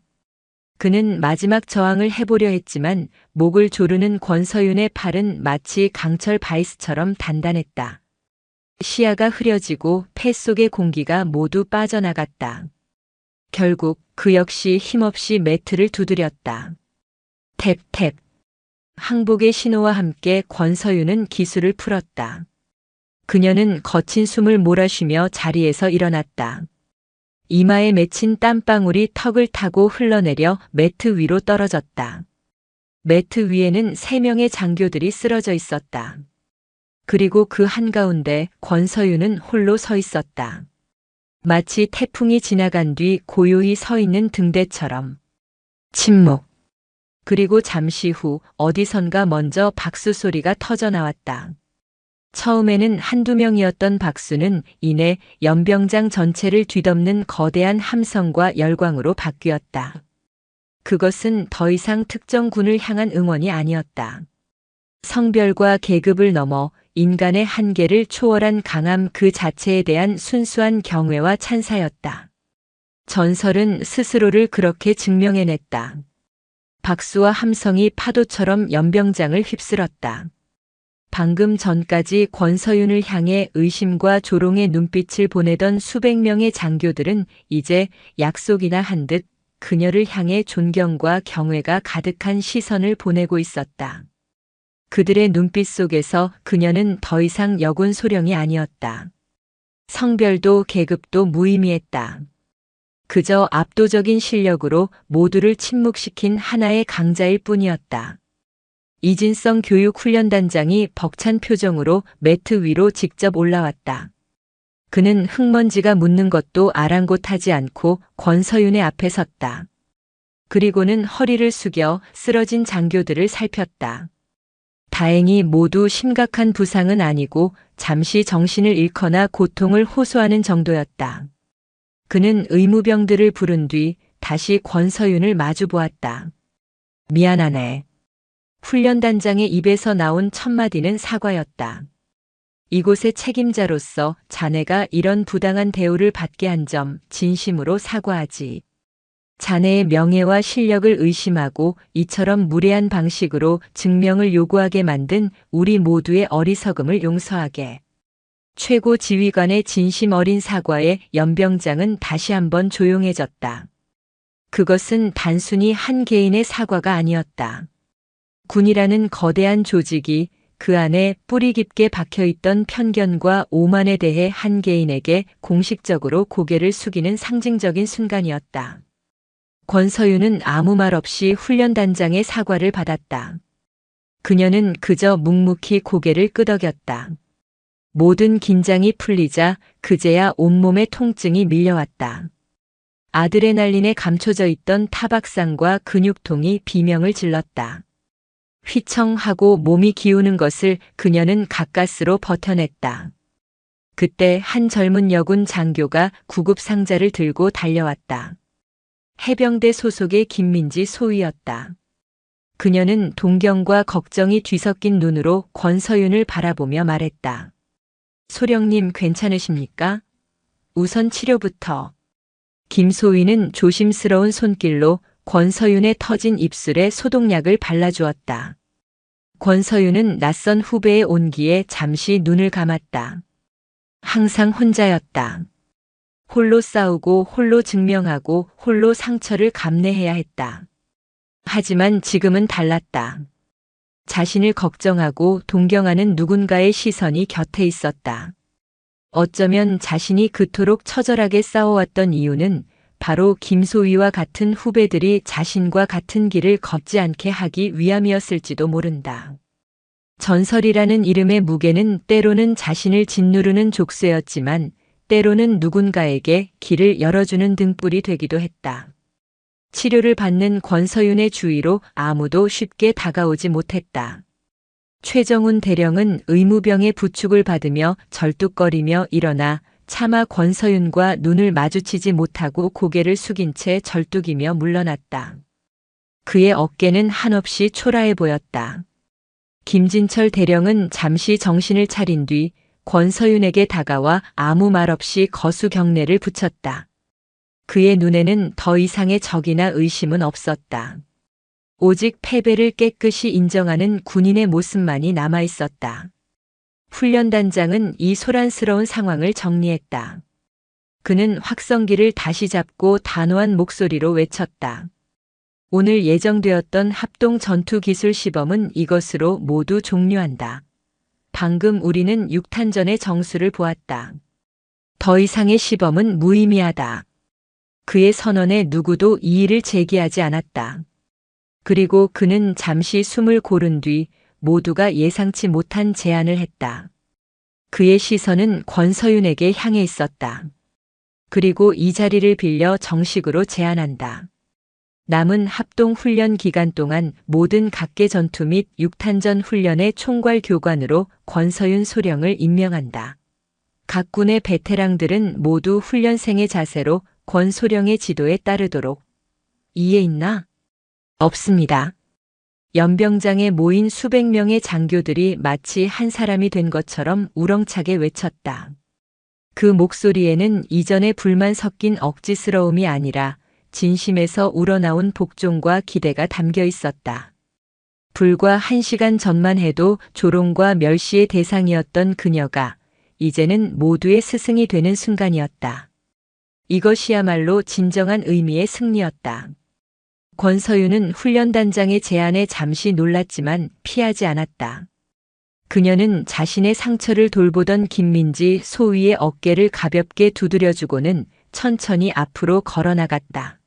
그는 마지막 저항을 해보려 했지만 목을 조르는 권서윤의 팔은 마치 강철 바이스처럼 단단했다. 시야가 흐려지고 폐 속의 공기가 모두 빠져나갔다. 결국 그 역시 힘없이 매트를 두드렸다. 탭탭. 항복의 신호와 함께 권서윤은 기술을 풀었다. 그녀는 거친 숨을 몰아쉬며 자리에서 일어났다. 이마에 맺힌 땀방울이 턱을 타고 흘러내려 매트 위로 떨어졌다. 매트 위에는 3명의 장교들이 쓰러져 있었다. 그리고 그 한가운데 권서윤은 홀로 서 있었다. 마치 태풍이 지나간 뒤 고요히 서 있는 등대처럼. 침묵. 그리고 잠시 후 어디선가 먼저 박수 소리가 터져 나왔다. 처음에는 한두 명이었던 박수는 이내 연병장 전체를 뒤덮는 거대한 함성과 열광으로 바뀌었다. 그것은 더 이상 특정 군을 향한 응원이 아니었다. 성별과 계급을 넘어 인간의 한계를 초월한 강함 그 자체에 대한 순수한 경외와 찬사였다. 전설은 스스로를 그렇게 증명해냈다. 박수와 함성이 파도처럼 연병장을 휩쓸었다. 방금 전까지 권서윤을 향해 의심과 조롱의 눈빛을 보내던 수백 명의 장교들은 이제 약속이나 한 듯 그녀를 향해 존경과 경외가 가득한 시선을 보내고 있었다. 그들의 눈빛 속에서 그녀는 더 이상 여군 소령이 아니었다. 성별도 계급도 무의미했다. 그저 압도적인 실력으로 모두를 침묵시킨 하나의 강자일 뿐이었다. 이진성 교육훈련단장이 벅찬 표정으로 매트 위로 직접 올라왔다. 그는 흙먼지가 묻는 것도 아랑곳하지 않고 권서윤의 앞에 섰다. 그리고는 허리를 숙여 쓰러진 장교들을 살폈다. 다행히 모두 심각한 부상은 아니고 잠시 정신을 잃거나 고통을 호소하는 정도였다. 그는 의무병들을 부른 뒤 다시 권서윤을 마주 보았다. 미안하네. 훈련단장의 입에서 나온 첫 마디는 사과였다. 이곳의 책임자로서 자네가 이런 부당한 대우를 받게 한 점 진심으로 사과하지. 자네의 명예와 실력을 의심하고 이처럼 무례한 방식으로 증명을 요구하게 만든 우리 모두의 어리석음을 용서하게. 최고 지휘관의 진심 어린 사과에 연병장은 다시 한번 조용해졌다. 그것은 단순히 한 개인의 사과가 아니었다. 군이라는 거대한 조직이 그 안에 뿌리 깊게 박혀있던 편견과 오만에 대해 한 개인에게 공식적으로 고개를 숙이는 상징적인 순간이었다. 권서윤은 아무 말 없이 훈련단장의 사과를 받았다. 그녀는 그저 묵묵히 고개를 끄덕였다. 모든 긴장이 풀리자 그제야 온몸의 통증이 밀려왔다. 아드레날린에 감춰져 있던 타박상과 근육통이 비명을 질렀다. 휘청하고 몸이 기우는 것을 그녀는 가까스로 버텨냈다. 그때 한 젊은 여군 장교가 구급 상자를 들고 달려왔다. 해병대 소속의 김민지 소위였다. 그녀는 동경과 걱정이 뒤섞인 눈으로 권서윤을 바라보며 말했다. 소령님 괜찮으십니까? 우선 치료부터. 김소위는 조심스러운 손길로 권서윤의 터진 입술에 소독약을 발라주었다. 권서윤은 낯선 후배의 온기에 잠시 눈을 감았다. 항상 혼자였다. 홀로 싸우고 홀로 증명하고 홀로 상처를 감내해야 했다. 하지만 지금은 달랐다. 자신을 걱정하고 동경하는 누군가의 시선이 곁에 있었다. 어쩌면 자신이 그토록 처절하게 싸워왔던 이유는 바로 김소위와 같은 후배들이 자신과 같은 길을 걷지 않게 하기 위함이었을지도 모른다. 전설이라는 이름의 무게는 때로는 자신을 짓누르는 족쇄였지만 때로는 누군가에게 길을 열어주는 등불이 되기도 했다. 치료를 받는 권서윤의 주위로 아무도 쉽게 다가오지 못했다. 최정훈 대령은 의무병의 부축을 받으며 절뚝거리며 일어나 차마 권서윤과 눈을 마주치지 못하고 고개를 숙인 채 절뚝이며 물러났다. 그의 어깨는 한없이 초라해 보였다. 김진철 대령은 잠시 정신을 차린 뒤 권서윤에게 다가와 아무 말 없이 거수 경례를 붙였다. 그의 눈에는 더 이상의 적이나 의심은 없었다. 오직 패배를 깨끗이 인정하는 군인의 모습만이 남아 있었다. 훈련단장은 이 소란스러운 상황을 정리했다. 그는 확성기를 다시 잡고 단호한 목소리로 외쳤다. 오늘 예정되었던 합동 전투 기술 시범은 이것으로 모두 종료한다. 방금 우리는 6탄전의 정수를 보았다. 더 이상의 시범은 무의미하다. 그의 선언에 누구도 이의를 제기하지 않았다. 그리고 그는 잠시 숨을 고른 뒤 모두가 예상치 못한 제안을 했다. 그의 시선은 권서윤에게 향해 있었다. 그리고 이 자리를 빌려 정식으로 제안한다. 남은 합동훈련 기간 동안 모든 각계 전투 및 6탄전 훈련의 총괄 교관으로 권서윤 소령을 임명한다. 각 군의 베테랑들은 모두 훈련생의 자세로 권 소령의 지도에 따르도록. 이해 있나? 없습니다. 연병장에 모인 수백 명의 장교들이 마치 한 사람이 된 것처럼 우렁차게 외쳤다. 그 목소리에는 이전의 불만 섞인 억지스러움이 아니라 진심에서 우러나온 복종과 기대가 담겨 있었다. 불과 1시간 전만 해도 조롱과 멸시의 대상이었던 그녀가 이제는 모두의 스승이 되는 순간이었다. 이것이야말로 진정한 의미의 승리였다. 권서윤은 훈련단장의 제안에 잠시 놀랐지만 피하지 않았다. 그녀는 자신의 상처를 돌보던 김민지 소위의 어깨를 가볍게 두드려주고는 천천히 앞으로 걸어나갔다.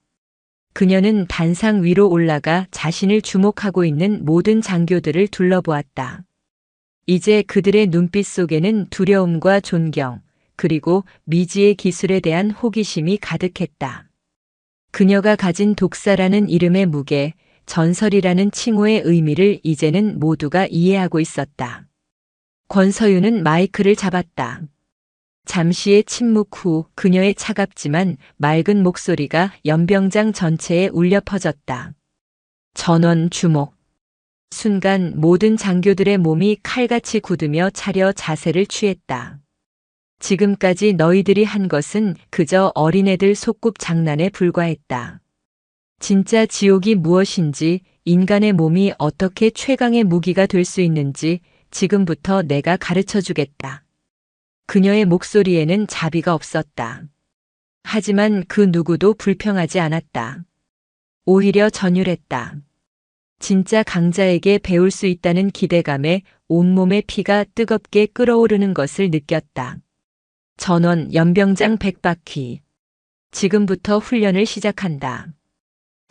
그녀는 단상 위로 올라가 자신을 주목하고 있는 모든 장교들을 둘러보았다. 이제 그들의 눈빛 속에는 두려움과 존경, 그리고 미지의 기술에 대한 호기심이 가득했다. 그녀가 가진 독사라는 이름의 무게, 전설이라는 칭호의 의미를 이제는 모두가 이해하고 있었다. 권서윤은 마이크를 잡았다. 잠시의 침묵 후 그녀의 차갑지만 맑은 목소리가 연병장 전체에 울려 퍼졌다. 전원 주목. 순간 모든 장교들의 몸이 칼같이 굳으며 차려 자세를 취했다. 지금까지 너희들이 한 것은 그저 어린애들 소꿉 장난에 불과했다. 진짜 지옥이 무엇인지, 인간의 몸이 어떻게 최강의 무기가 될 수 있는지 지금부터 내가 가르쳐 주겠다. 그녀의 목소리에는 자비가 없었다. 하지만 그 누구도 불평하지 않았다. 오히려 전율했다. 진짜 강자에게 배울 수 있다는 기대감에 온몸의 피가 뜨겁게 끓어오르는 것을 느꼈다. 전원 연병장 100바퀴. 지금부터 훈련을 시작한다.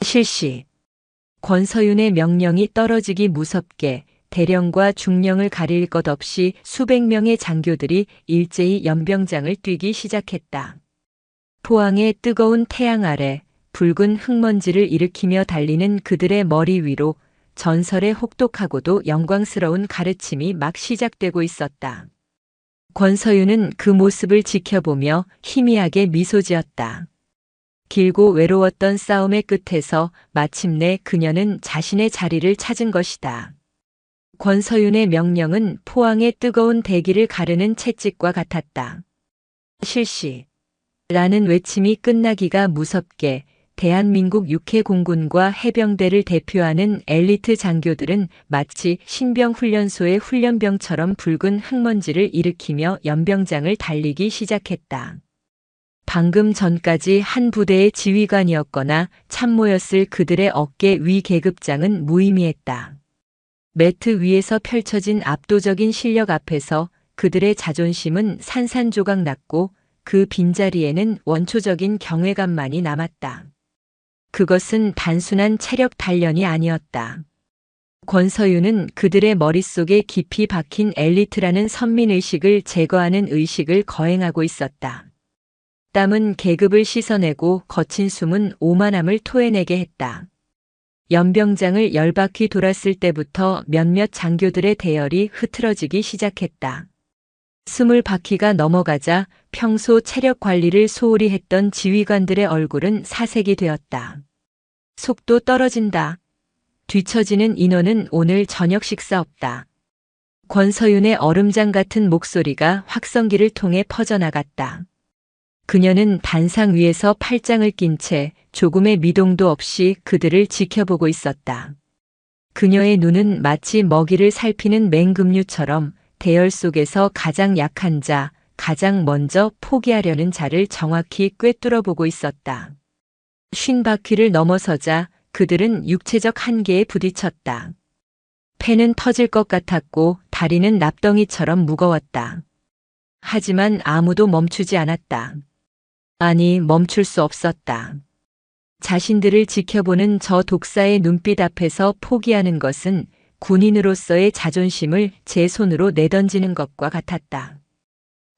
실시. 권서윤의 명령이 떨어지기 무섭게 대령과 중령을 가릴 것 없이 수백 명의 장교들이 일제히 연병장을 뛰기 시작했다. 포항의 뜨거운 태양 아래 붉은 흙먼지를 일으키며 달리는 그들의 머리 위로 전설의 혹독하고도 영광스러운 가르침이 막 시작되고 있었다. 권서윤은 그 모습을 지켜보며 희미하게 미소 지었다. 길고 외로웠던 싸움의 끝에서 마침내 그녀는 자신의 자리를 찾은 것이다. 권서윤의 명령은 포항의 뜨거운 대기를 가르는 채찍과 같았다. 실시. 라는 외침이 끝나기가 무섭게 대한민국 육해공군과 해병대를 대표하는 엘리트 장교들은 마치 신병훈련소의 훈련병처럼 붉은 흙먼지를 일으키며 연병장을 달리기 시작했다. 방금 전까지 한 부대의 지휘관이었거나 참모였을 그들의 어깨 위 계급장은 무의미했다. 매트 위에서 펼쳐진 압도적인 실력 앞에서 그들의 자존심은 산산조각 났고 그 빈자리에는 원초적인 경외감만이 남았다. 그것은 단순한 체력 단련이 아니었다. 권서윤은 그들의 머릿속에 깊이 박힌 엘리트라는 선민의식을 제거하는 의식을 거행하고 있었다. 땀은 계급을 씻어내고 거친 숨은 오만함을 토해내게 했다. 연병장을 10바퀴 돌았을 때부터 몇몇 장교들의 대열이 흐트러지기 시작했다. 20바퀴가 넘어가자 평소 체력 관리를 소홀히 했던 지휘관들의 얼굴은 사색이 되었다. 속도 떨어진다. 뒤처지는 인원은 오늘 저녁 식사 없다. 권서윤의 얼음장 같은 목소리가 확성기를 통해 퍼져나갔다. 그녀는 단상 위에서 팔짱을 낀 채 조금의 미동도 없이 그들을 지켜보고 있었다. 그녀의 눈은 마치 먹이를 살피는 맹금류처럼 대열 속에서 가장 약한 자, 가장 먼저 포기하려는 자를 정확히 꿰뚫어 보고 있었다. 50바퀴를 넘어서자 그들은 육체적 한계에 부딪혔다. 폐는 터질 것 같았고 다리는 납덩이처럼 무거웠다. 하지만 아무도 멈추지 않았다. 아니, 멈출 수 없었다. 자신들을 지켜보는 저 독사의 눈빛 앞에서 포기하는 것은 군인으로서의 자존심을 제 손으로 내던지는 것과 같았다.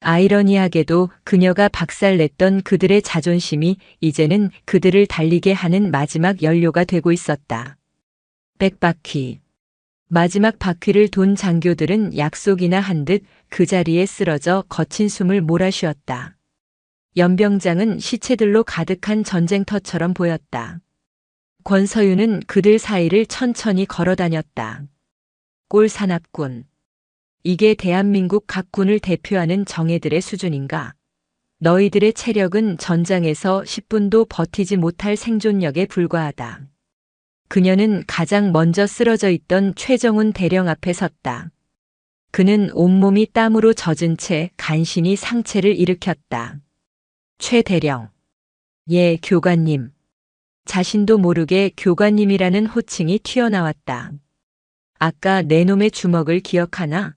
아이러니하게도 그녀가 박살냈던 그들의 자존심이 이제는 그들을 달리게 하는 마지막 연료가 되고 있었다. 100바퀴. 마지막 바퀴를 돈 장교들은 약속이나 한 듯 그 자리에 쓰러져 거친 숨을 몰아쉬었다. 연병장은 시체들로 가득한 전쟁터처럼 보였다. 권서윤은 그들 사이를 천천히 걸어다녔다. 꼴사납군. 이게 대한민국 각 군을 대표하는 정예들의 수준인가? 너희들의 체력은 전장에서 10분도 버티지 못할 생존력에 불과하다. 그녀는 가장 먼저 쓰러져 있던 최정훈 대령 앞에 섰다. 그는 온몸이 땀으로 젖은 채 간신히 상체를 일으켰다. 최 대령. 예, 교관님. 자신도 모르게 교관님이라는 호칭이 튀어나왔다. 아까 내 놈의 주먹을 기억하나?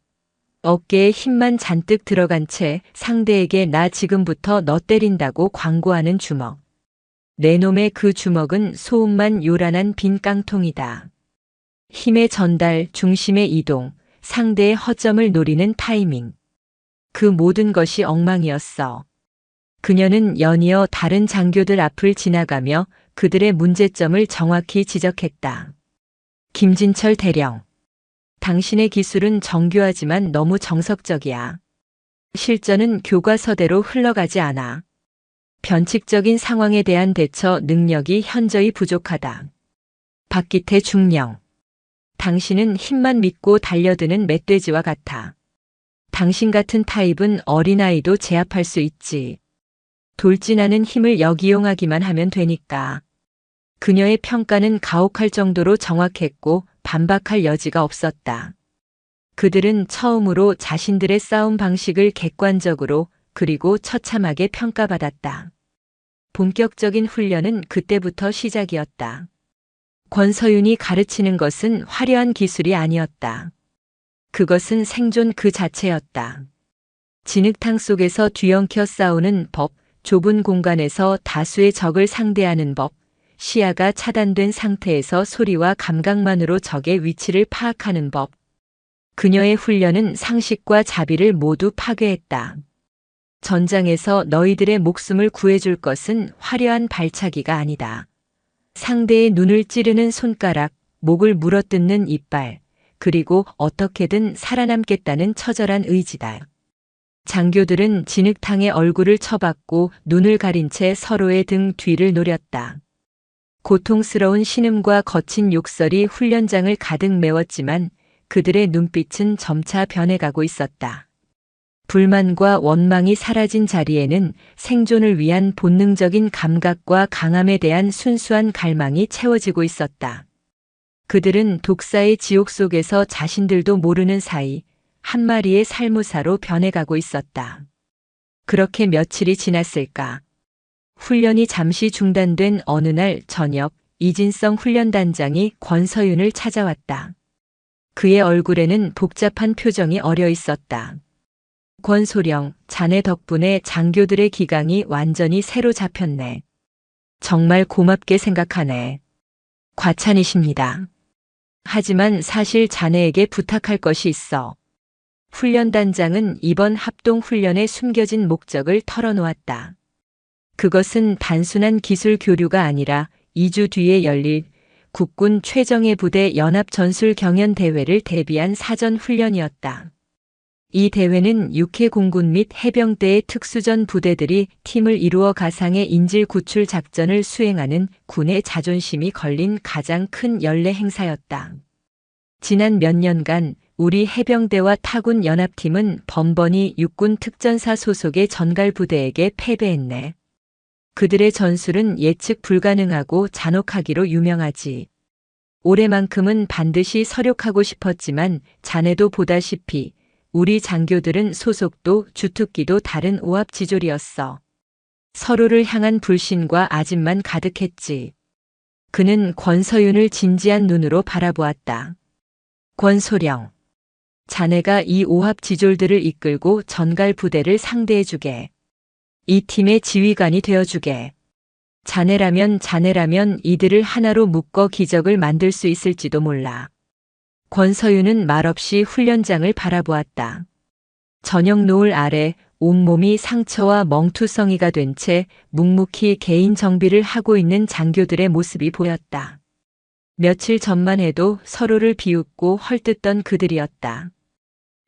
어깨에 힘만 잔뜩 들어간 채 상대에게 나 지금부터 너 때린다고 광고하는 주먹. 내 놈의 그 주먹은 소음만 요란한 빈 깡통이다. 힘의 전달, 중심의 이동, 상대의 허점을 노리는 타이밍. 그 모든 것이 엉망이었어. 그녀는 연이어 다른 장교들 앞을 지나가며 그들의 문제점을 정확히 지적했다. 김진철 대령. 당신의 기술은 정교하지만 너무 정석적이야. 실전은 교과서대로 흘러가지 않아. 변칙적인 상황에 대한 대처 능력이 현저히 부족하다. 박기태 중령. 당신은 힘만 믿고 달려드는 멧돼지와 같아. 당신 같은 타입은 어린아이도 제압할 수 있지. 돌진하는 힘을 역이용하기만 하면 되니까. 그녀의 평가는 가혹할 정도로 정확했고 반박할 여지가 없었다. 그들은 처음으로 자신들의 싸움 방식을 객관적으로 그리고 처참하게 평가받았다. 본격적인 훈련은 그때부터 시작이었다. 권서윤이 가르치는 것은 화려한 기술이 아니었다. 그것은 생존 그 자체였다. 진흙탕 속에서 뒤엉켜 싸우는 법, 좁은 공간에서 다수의 적을 상대하는 법, 시야가 차단된 상태에서 소리와 감각만으로 적의 위치를 파악하는 법. 그녀의 훈련은 상식과 자비를 모두 파괴했다. 전장에서 너희들의 목숨을 구해줄 것은 화려한 발차기가 아니다. 상대의 눈을 찌르는 손가락, 목을 물어뜯는 이빨, 그리고 어떻게든 살아남겠다는 처절한 의지다. 장교들은 진흙탕에 얼굴을 쳐박고 눈을 가린 채 서로의 등 뒤를 노렸다. 고통스러운 신음과 거친 욕설이 훈련장을 가득 메웠지만 그들의 눈빛은 점차 변해가고 있었다. 불만과 원망이 사라진 자리에는 생존을 위한 본능적인 감각과 강함에 대한 순수한 갈망이 채워지고 있었다. 그들은 독사의 지옥 속에서 자신들도 모르는 사이 한 마리의 살무사로 변해가고 있었다. 그렇게 며칠이 지났을까? 훈련이 잠시 중단된 어느 날 저녁, 이진성 훈련단장이 권서윤을 찾아왔다. 그의 얼굴에는 복잡한 표정이 어려 있었다. 권소령, 자네 덕분에 장교들의 기강이 완전히 새로 잡혔네. 정말 고맙게 생각하네. 과찬이십니다. 하지만 사실 자네에게 부탁할 것이 있어. 훈련단장은 이번 합동훈련의 숨겨진 목적을 털어놓았다. 그것은 단순한 기술 교류가 아니라 2주 뒤에 열릴 국군 최정예 부대 연합 전술 경연 대회를 대비한 사전 훈련이었다. 이 대회는 육해 공군 및 해병대의 특수전 부대들이 팀을 이루어 가상의 인질 구출 작전을 수행하는 군의 자존심이 걸린 가장 큰 연례 행사였다. 지난 몇 년간 우리 해병대와 타군 연합팀은 번번이 육군 특전사 소속의 전갈 부대에게 패배했네. 그들의 전술은 예측 불가능하고 잔혹하기로 유명하지. 올해만큼은 반드시 서력하고 싶었지만 자네도 보다시피 우리 장교들은 소속도 주특기도 다른 오합지졸이었어. 서로를 향한 불신과 아집만 가득했지. 그는 권서윤을 진지한 눈으로 바라보았다. 권소령, 자네가 이 오합지졸들을 이끌고 전갈 부대를 상대해주게. 이 팀의 지휘관이 되어주게. 자네라면 이들을 하나로 묶어 기적을 만들 수 있을지도 몰라. 권서윤은 말없이 훈련장을 바라보았다. 저녁 노을 아래 온몸이 상처와 멍투성이가 된 채 묵묵히 개인 정비를 하고 있는 장교들의 모습이 보였다. 며칠 전만 해도 서로를 비웃고 헐뜯던 그들이었다.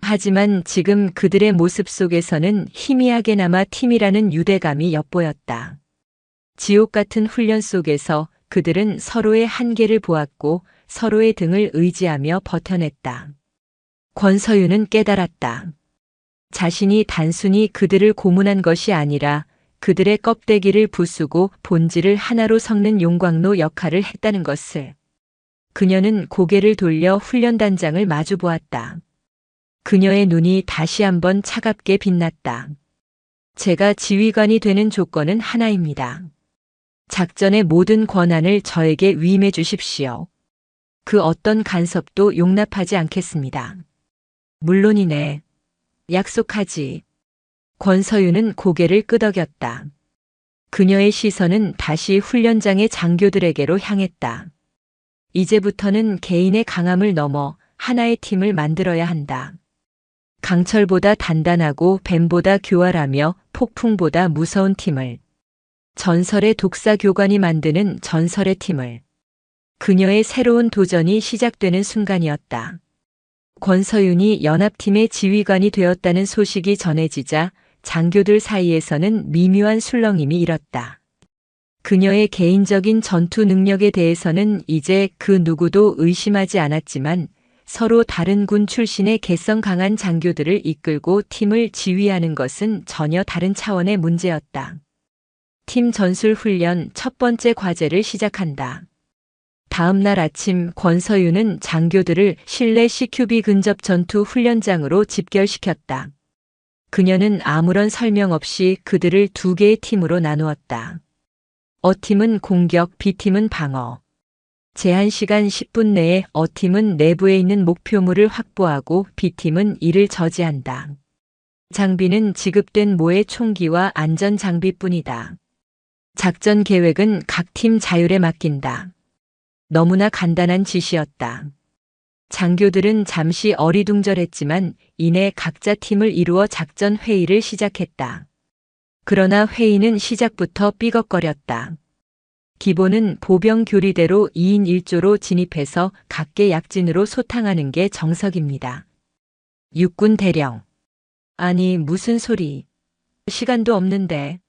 하지만 지금 그들의 모습 속에서는 희미하게나마 팀이라는 유대감이 엿보였다. 지옥 같은 훈련 속에서 그들은 서로의 한계를 보았고 서로의 등을 의지하며 버텨냈다. 권서윤은 깨달았다. 자신이 단순히 그들을 고문한 것이 아니라 그들의 껍데기를 부수고 본질을 하나로 섞는 용광로 역할을 했다는 것을. 그녀는 고개를 돌려 훈련단장을 마주 보았다. 그녀의 눈이 다시 한번 차갑게 빛났다. 제가 지휘관이 되는 조건은 하나입니다. 작전의 모든 권한을 저에게 위임해 주십시오. 그 어떤 간섭도 용납하지 않겠습니다. 물론이네. 약속하지. 권서윤은 고개를 끄덕였다. 그녀의 시선은 다시 훈련장의 장교들에게로 향했다. 이제부터는 개인의 강함을 넘어 하나의 팀을 만들어야 한다. 강철보다 단단하고 뱀보다 교활하며 폭풍보다 무서운 팀을. 전설의 독사 교관이 만드는 전설의 팀을. 그녀의 새로운 도전이 시작되는 순간이었다. 권서윤이 연합팀의 지휘관이 되었다는 소식이 전해지자 장교들 사이에서는 미묘한 술렁임이 일었다. 그녀의 개인적인 전투 능력에 대해서는 이제 그 누구도 의심하지 않았지만 서로 다른 군 출신의 개성 강한 장교들을 이끌고 팀을 지휘하는 것은 전혀 다른 차원의 문제였다. 팀 전술 훈련 첫 번째 과제를 시작한다. 다음 날 아침 권서윤은 장교들을 실내 CQB 근접 전투 훈련장으로 집결시켰다. 그녀는 아무런 설명 없이 그들을 두 개의 팀으로 나누었다. A팀은 공격, B팀은 방어. 제한 시간 10분 내에 A팀은 내부에 있는 목표물을 확보하고 B팀은 이를 저지한다. 장비는 지급된 모의 총기와 안전 장비뿐이다. 작전 계획은 각 팀 자율에 맡긴다. 너무나 간단한 지시였다. 장교들은 잠시 어리둥절했지만 이내 각자 팀을 이루어 작전 회의를 시작했다. 그러나 회의는 시작부터 삐걱거렸다. 기본은 보병 교리대로 2인 1조로 진입해서 각계 약진으로 소탕하는 게 정석입니다. 육군 대령. 아니 무슨 소리. 시간도 없는데.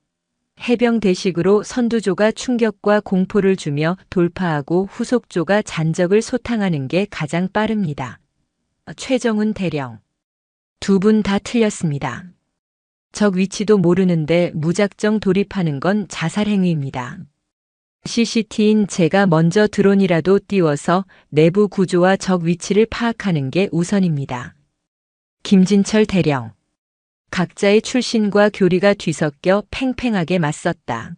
해병 대식으로 선두조가 충격과 공포를 주며 돌파하고 후속조가 잔적을 소탕하는 게 가장 빠릅니다. 최정훈 대령. 두 분 다 틀렸습니다. 적 위치도 모르는데 무작정 돌입하는 건 자살 행위입니다. CCT인 제가 먼저 드론이라도 띄워서 내부 구조와 적 위치를 파악하는 게 우선입니다. 김진철 대령. 각자의 출신과 교리가 뒤섞여 팽팽하게 맞섰다.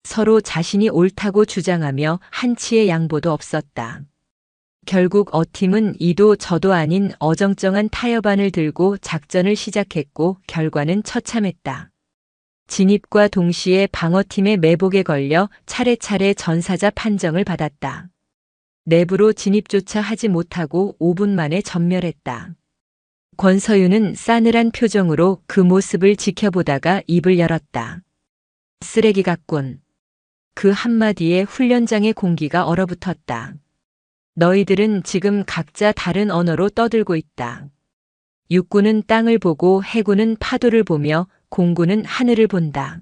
서로 자신이 옳다고 주장하며 한치의 양보도 없었다. 결국 A팀은 이도 저도 아닌 어정쩡한 타협안을 들고 작전을 시작했고 결과는 처참했다. 진입과 동시에 방어팀의 매복에 걸려 차례차례 전사자 판정을 받았다. 내부로 진입조차 하지 못하고 5분 만에 전멸했다. 권서윤은 싸늘한 표정으로 그 모습을 지켜보다가 입을 열었다. 쓰레기 같군. 그 한마디에 훈련장의 공기가 얼어붙었다. 너희들은 지금 각자 다른 언어로 떠들고 있다. 육군은 땅을 보고 해군은 파도를 보며 공군은 하늘을 본다.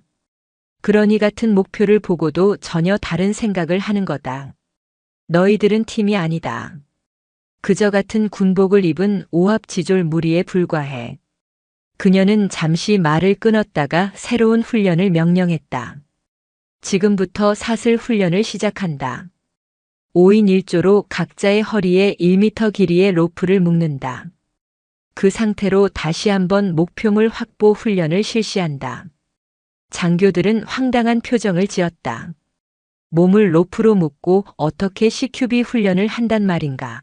그러니 같은 목표를 보고도 전혀 다른 생각을 하는 거다. 너희들은 팀이 아니다. 그저 같은 군복을 입은 오합지졸 무리에 불과해. 그녀는 잠시 말을 끊었다가 새로운 훈련을 명령했다. 지금부터 사슬 훈련을 시작한다. 5인 1조로 각자의 허리에 1m 길이의 로프를 묶는다. 그 상태로 다시 한번 목표물 확보 훈련을 실시한다. 장교들은 황당한 표정을 지었다. 몸을 로프로 묶고 어떻게 CQB 훈련을 한단 말인가.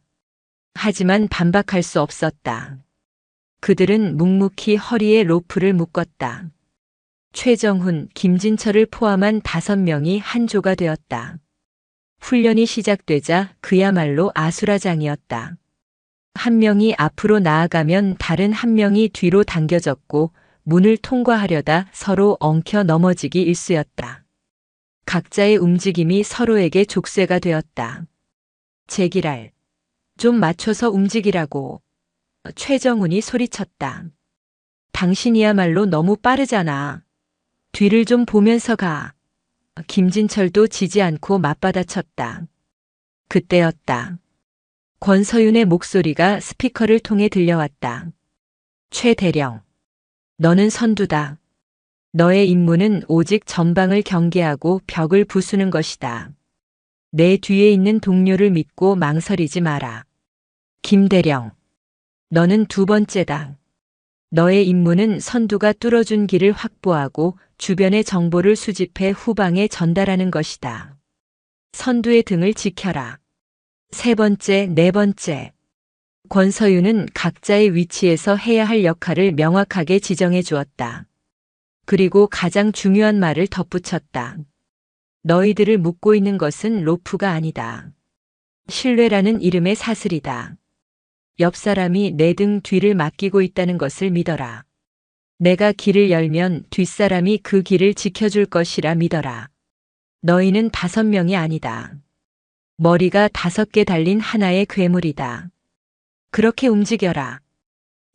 하지만 반박할 수 없었다. 그들은 묵묵히 허리에 로프를 묶었다. 최정훈, 김진철을 포함한 5명이 한 조가 되었다. 훈련이 시작되자 그야말로 아수라장이었다. 한 명이 앞으로 나아가면 다른 한 명이 뒤로 당겨졌고 문을 통과하려다 서로 엉켜 넘어지기 일쑤였다. 각자의 움직임이 서로에게 족쇄가 되었다. 제기랄. 좀 맞춰서 움직이라고. 최정훈이 소리쳤다. 당신이야말로 너무 빠르잖아. 뒤를 좀 보면서 가. 김진철도 지지 않고 맞받아쳤다. 그때였다. 권서윤의 목소리가 스피커를 통해 들려왔다. 최대령. 너는 선두다. 너의 임무는 오직 전방을 경계하고 벽을 부수는 것이다. 내 뒤에 있는 동료를 믿고 망설이지 마라. 김대령. 너는 2번째다. 너의 임무는 선두가 뚫어준 길을 확보하고 주변의 정보를 수집해 후방에 전달하는 것이다. 선두의 등을 지켜라. 3번째, 4번째. 권서윤은 각자의 위치에서 해야 할 역할을 명확하게 지정해 주었다. 그리고 가장 중요한 말을 덧붙였다. 너희들을 묶고 있는 것은 로프가 아니다. 신뢰라는 이름의 사슬이다. 옆 사람이 내 등 뒤를 맡기고 있다는 것을 믿어라. 내가 길을 열면 뒷사람이 그 길을 지켜줄 것이라 믿어라. 너희는 5명이 아니다. 머리가 5개 달린 하나의 괴물이다. 그렇게 움직여라.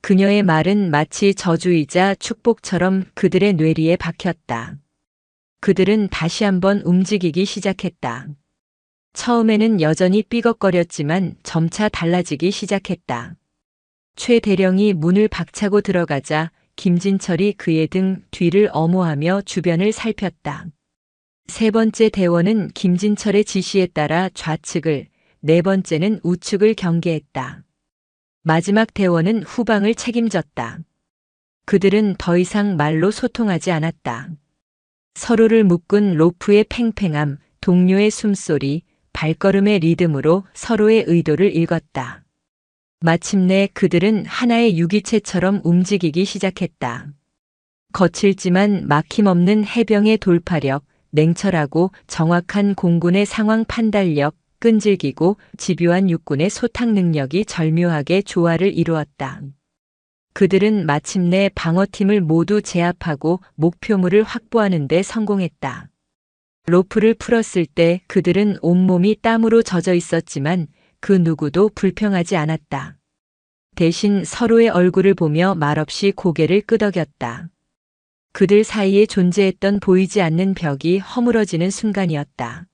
그녀의 말은 마치 저주이자 축복처럼 그들의 뇌리에 박혔다. 그들은 다시 한번 움직이기 시작했다. 처음에는 여전히 삐걱거렸지만 점차 달라지기 시작했다. 최 대령이 문을 박차고 들어가자 김진철이 그의 등 뒤를 엄호하며 주변을 살폈다. 3번째 대원은 김진철의 지시에 따라 좌측을, 4번째는 우측을 경계했다. 마지막 대원은 후방을 책임졌다. 그들은 더 이상 말로 소통하지 않았다. 서로를 묶은 로프의 팽팽함, 동료의 숨소리, 발걸음의 리듬으로 서로의 의도를 읽었다. 마침내 그들은 하나의 유기체처럼 움직이기 시작했다. 거칠지만 막힘없는 해병의 돌파력, 냉철하고 정확한 공군의 상황 판단력, 끈질기고 집요한 육군의 소탕 능력이 절묘하게 조화를 이루었다. 그들은 마침내 방어팀을 모두 제압하고 목표물을 확보하는 데 성공했다. 로프를 풀었을 때 그들은 온몸이 땀으로 젖어 있었지만 그 누구도 불평하지 않았다. 대신 서로의 얼굴을 보며 말없이 고개를 끄덕였다. 그들 사이에 존재했던 보이지 않는 벽이 허물어지는 순간이었다.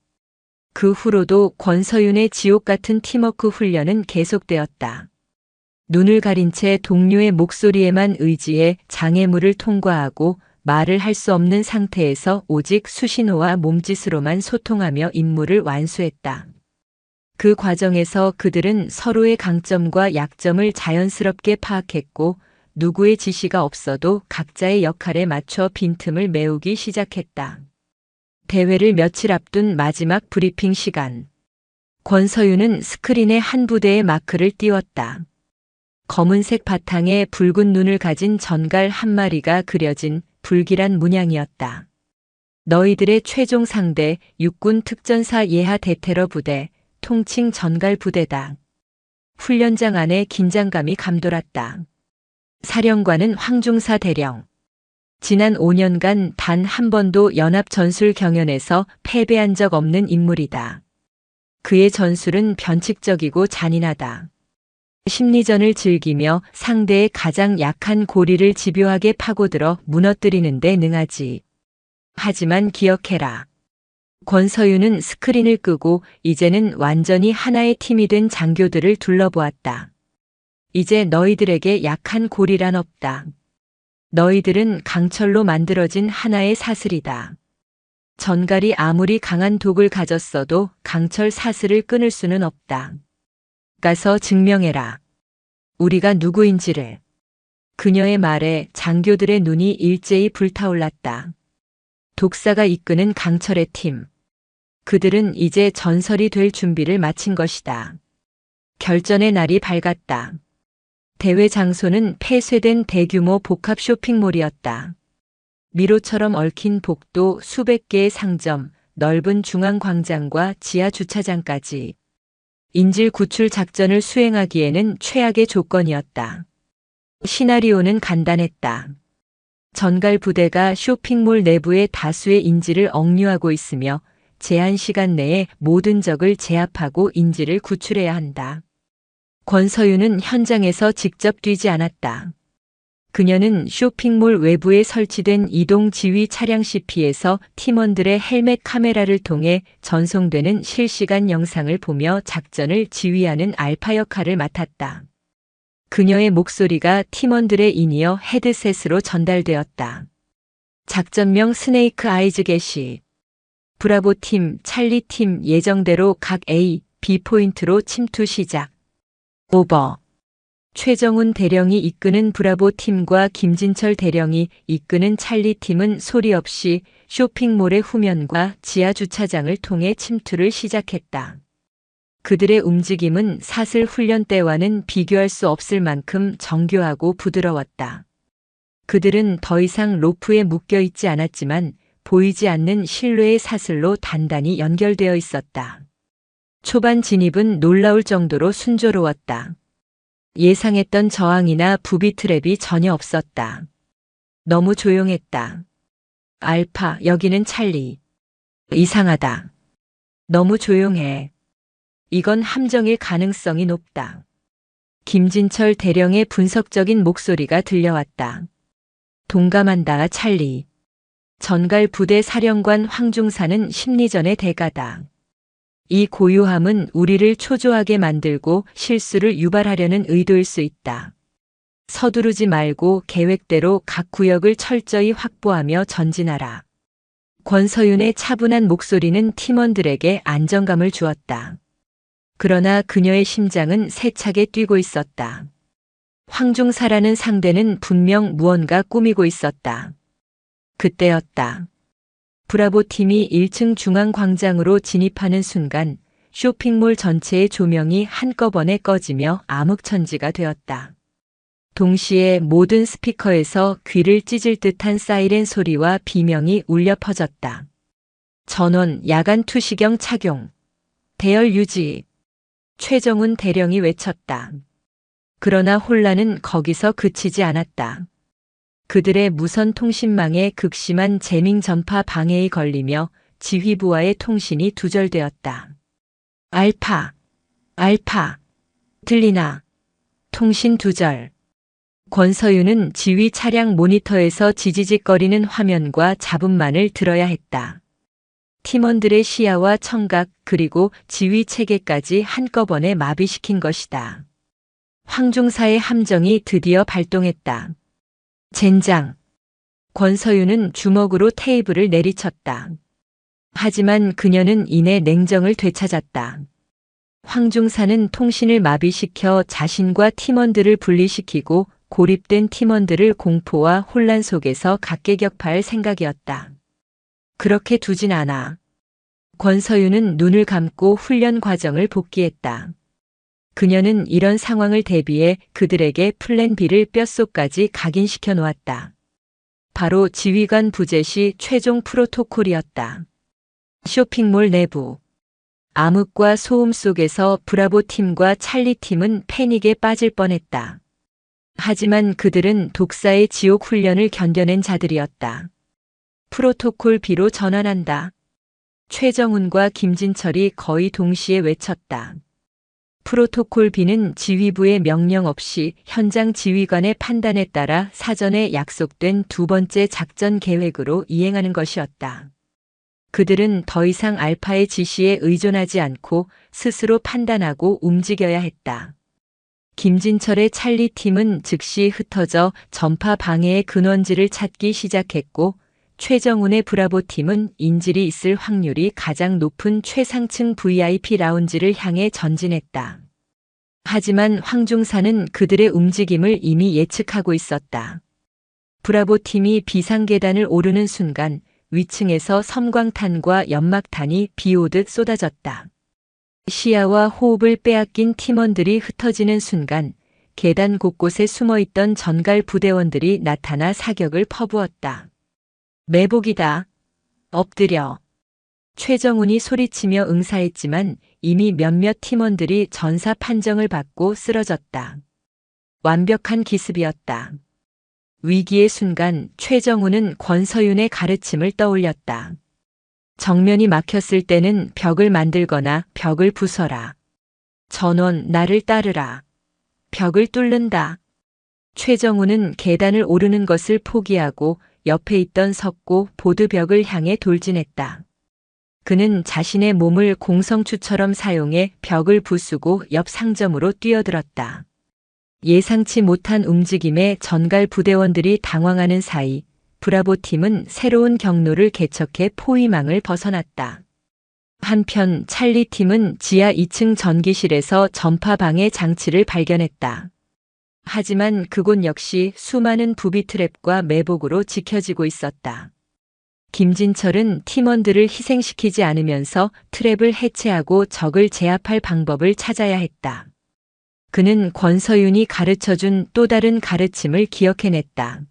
그 후로도 권서윤의 지옥 같은 팀워크 훈련은 계속되었다. 눈을 가린 채 동료의 목소리에만 의지해 장애물을 통과하고 말을 할 수 없는 상태에서 오직 수신호와 몸짓으로만 소통하며 임무를 완수했다. 그 과정에서 그들은 서로의 강점과 약점을 자연스럽게 파악했고 누구의 지시가 없어도 각자의 역할에 맞춰 빈틈을 메우기 시작했다. 대회를 며칠 앞둔 마지막 브리핑 시간. 권서윤은 스크린에 한 부대의 마크를 띄웠다. 검은색 바탕에 붉은 눈을 가진 전갈 한 마리가 그려진 불길한 문양이었다. 너희들의 최종 상대 육군 특전사 예하 대테러 부대, 통칭 전갈 부대다. 훈련장 안에 긴장감이 감돌았다. 사령관은 황중사 대령. 지난 5년간 단 한 번도 연합 전술 경연에서 패배한 적 없는 인물이다. 그의 전술은 변칙적이고 잔인하다. 심리전을 즐기며 상대의 가장 약한 고리를 집요하게 파고들어 무너뜨리는 데 능하지. 하지만 기억해라. 권서윤은 스크린을 끄고 이제는 완전히 하나의 팀이 된 장교들을 둘러보았다. 이제 너희들에게 약한 고리란 없다. 너희들은 강철로 만들어진 하나의 사슬이다. 전갈이 아무리 강한 독을 가졌어도 강철 사슬을 끊을 수는 없다. 가서 증명해라. 우리가 누구인지를. 그녀의 말에 장교들의 눈이 일제히 불타올랐다. 독사가 이끄는 강철의 팀. 그들은 이제 전설이 될 준비를 마친 것이다. 결전의 날이 밝았다. 대회 장소는 폐쇄된 대규모 복합 쇼핑몰이었다. 미로처럼 얽힌 복도, 수백 개의 상점, 넓은 중앙 광장과 지하 주차장까지. 인질 구출 작전을 수행하기에는 최악의 조건이었다. 시나리오는 간단했다. 전갈 부대가 쇼핑몰 내부의 다수의 인질을 억류하고 있으며 제한 시간 내에 모든 적을 제압하고 인질을 구출해야 한다. 권서윤은 현장에서 직접 뛰지 않았다. 그녀는 쇼핑몰 외부에 설치된 이동 지휘 차량 CP에서 팀원들의 헬멧 카메라를 통해 전송되는 실시간 영상을 보며 작전을 지휘하는 알파 역할을 맡았다. 그녀의 목소리가 팀원들의 인이어 헤드셋으로 전달되었다. 작전명 스네이크 아이즈 개시. 브라보 팀, 찰리 팀 예정대로 각 A, B 포인트로 침투 시작. 오버. 최정훈 대령이 이끄는 브라보 팀과 김진철 대령이 이끄는 찰리 팀은 소리 없이 쇼핑몰의 후면과 지하 주차장을 통해 침투를 시작했다. 그들의 움직임은 사슬 훈련 때와는 비교할 수 없을 만큼 정교하고 부드러웠다. 그들은 더 이상 로프에 묶여 있지 않았지만 보이지 않는 실내의 사슬로 단단히 연결되어 있었다. 초반 진입은 놀라울 정도로 순조로웠다. 예상했던 저항이나 부비 트랩이 전혀 없었다. 너무 조용했다. 알파, 여기는 찰리. 이상하다. 너무 조용해. 이건 함정일 가능성이 높다. 김진철 대령의 분석적인 목소리가 들려왔다. 동감한다, 찰리. 전갈 부대 사령관 황중사는 심리전의 대가다. 이 고요함은 우리를 초조하게 만들고 실수를 유발하려는 의도일 수 있다. 서두르지 말고 계획대로 각 구역을 철저히 확보하며 전진하라. 권서윤의 차분한 목소리는 팀원들에게 안정감을 주었다. 그러나 그녀의 심장은 세차게 뛰고 있었다. 황중사라는 상대는 분명 무언가 꾸미고 있었다. 그때였다. 브라보 팀이 1층 중앙 광장으로 진입하는 순간 쇼핑몰 전체의 조명이 한꺼번에 꺼지며 암흑천지가 되었다. 동시에 모든 스피커에서 귀를 찢을 듯한 사이렌 소리와 비명이 울려 퍼졌다. 전원 야간 투시경 착용. 대열 유지. 최정훈 대령이 외쳤다. 그러나 혼란은 거기서 그치지 않았다. 그들의 무선 통신망에 극심한 재밍 전파 방해에 걸리며 지휘부와의 통신이 두절되었다. 알파, 알파, 들리나? 통신 두절. 권서윤은 지휘 차량 모니터에서 지지직거리는 화면과 잡음만을 들어야 했다. 팀원들의 시야와 청각 그리고 지휘 체계까지 한꺼번에 마비시킨 것이다. 황중사의 함정이 드디어 발동했다. 젠장. 권서윤은 주먹으로 테이블을 내리쳤다. 하지만 그녀는 이내 냉정을 되찾았다. 황중사는 통신을 마비시켜 자신과 팀원들을 분리시키고 고립된 팀원들을 공포와 혼란 속에서 각계격파할 생각이었다. 그렇게 두진 않아. 권서윤은 눈을 감고 훈련 과정을 복기했다. 그녀는 이런 상황을 대비해 그들에게 플랜 B를 뼛속까지 각인시켜 놓았다. 바로 지휘관 부재 시 최종 프로토콜이었다. 쇼핑몰 내부. 암흑과 소음 속에서 브라보 팀과 찰리 팀은 패닉에 빠질 뻔했다. 하지만 그들은 독사의 지옥 훈련을 견뎌낸 자들이었다. 프로토콜 B로 전환한다. 최정훈과 김진철이 거의 동시에 외쳤다. 프로토콜 B는 지휘부의 명령 없이 현장 지휘관의 판단에 따라 사전에 약속된 두 번째 작전 계획으로 이행하는 것이었다. 그들은 더 이상 알파의 지시에 의존하지 않고 스스로 판단하고 움직여야 했다. 김진철의 찰리 팀은 즉시 흩어져 전파 방해의 근원지를 찾기 시작했고, 최정훈의 브라보 팀은 인질이 있을 확률이 가장 높은 최상층 VIP 라운지를 향해 전진했다. 하지만 황중사는 그들의 움직임을 이미 예측하고 있었다. 브라보 팀이 비상계단을 오르는 순간 위층에서 섬광탄과 연막탄이 비오듯 쏟아졌다. 시야와 호흡을 빼앗긴 팀원들이 흩어지는 순간 계단 곳곳에 숨어있던 전갈 부대원들이 나타나 사격을 퍼부었다. 매복이다. 엎드려. 최정훈이 소리치며 응사했지만 이미 몇몇 팀원들이 전사 판정을 받고 쓰러졌다. 완벽한 기습이었다. 위기의 순간 최정훈은 권서윤의 가르침을 떠올렸다. 정면이 막혔을 때는 벽을 만들거나 벽을 부숴라. 전원 나를 따르라. 벽을 뚫는다. 최정훈은 계단을 오르는 것을 포기하고 옆에 있던 석고 보드벽을 향해 돌진했다. 그는 자신의 몸을 공성추처럼 사용해 벽을 부수고 옆 상점으로 뛰어들었다. 예상치 못한 움직임에 전갈 부대원들이 당황하는 사이 브라보 팀은 새로운 경로를 개척해 포위망을 벗어났다. 한편 찰리 팀은 지하 2층 전기실에서 전파 방해 장치를 발견했다. 하지만 그곳 역시 수많은 부비 트랩과 매복으로 지켜지고 있었다. 김진철은 팀원들을 희생시키지 않으면서 트랩을 해체하고 적을 제압할 방법을 찾아야 했다. 그는 권서윤이 가르쳐준 또 다른 가르침을 기억해냈다.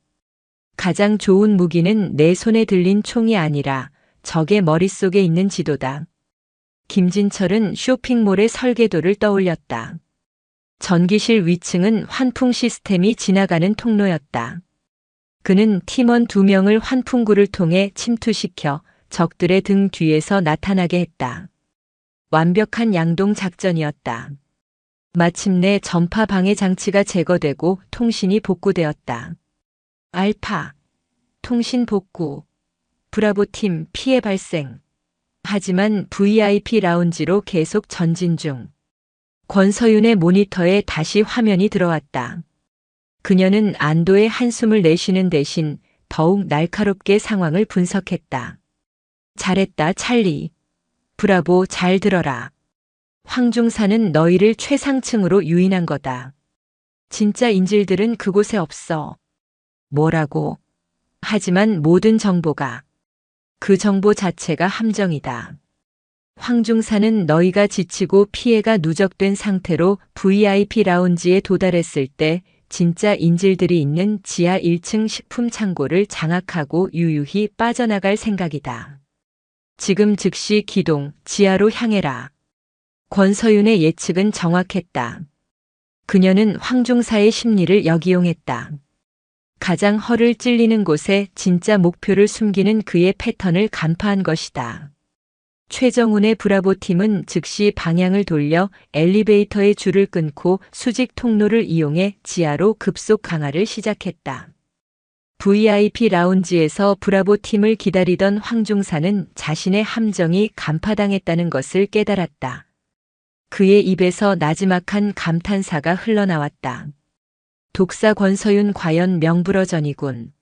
가장 좋은 무기는 내 손에 들린 총이 아니라 적의 머릿속에 있는 지도다. 김진철은 쇼핑몰의 설계도를 떠올렸다. 전기실 위층은 환풍 시스템이 지나가는 통로였다. 그는 팀원 2명을 환풍구를 통해 침투시켜 적들의 등 뒤에서 나타나게 했다. 완벽한 양동 작전이었다. 마침내 전파 방해 장치가 제거되고 통신이 복구되었다. 알파, 통신 복구, 브라보 팀 피해 발생. 하지만 VIP 라운지로 계속 전진 중. 권서윤의 모니터에 다시 화면이 들어왔다. 그녀는 안도의 한숨을 내쉬는 대신 더욱 날카롭게 상황을 분석했다. 잘했다, 찰리. 브라보, 잘 들어라. 황중사는 너희를 최상층으로 유인한 거다. 진짜 인질들은 그곳에 없어. 뭐라고? 하지만 모든 정보가, 그 정보 자체가 함정이다. 황중사는 너희가 지치고 피해가 누적된 상태로 VIP 라운지에 도달했을 때 진짜 인질들이 있는 지하 1층 식품 창고를 장악하고 유유히 빠져나갈 생각이다. 지금 즉시 기동, 지하로 향해라. 권서윤의 예측은 정확했다. 그녀는 황중사의 심리를 역이용했다. 가장 허를 찔리는 곳에 진짜 목표를 숨기는 그의 패턴을 간파한 것이다. 최정훈의 브라보 팀은 즉시 방향을 돌려 엘리베이터의 줄을 끊고 수직 통로를 이용해 지하로 급속 강화를 시작했다. VIP 라운지에서 브라보 팀을 기다리던 황중사는 자신의 함정이 간파당했다는 것을 깨달았다. 그의 입에서 나지막한 감탄사가 흘러나왔다. 독사 권서윤 과연 명불허전이군.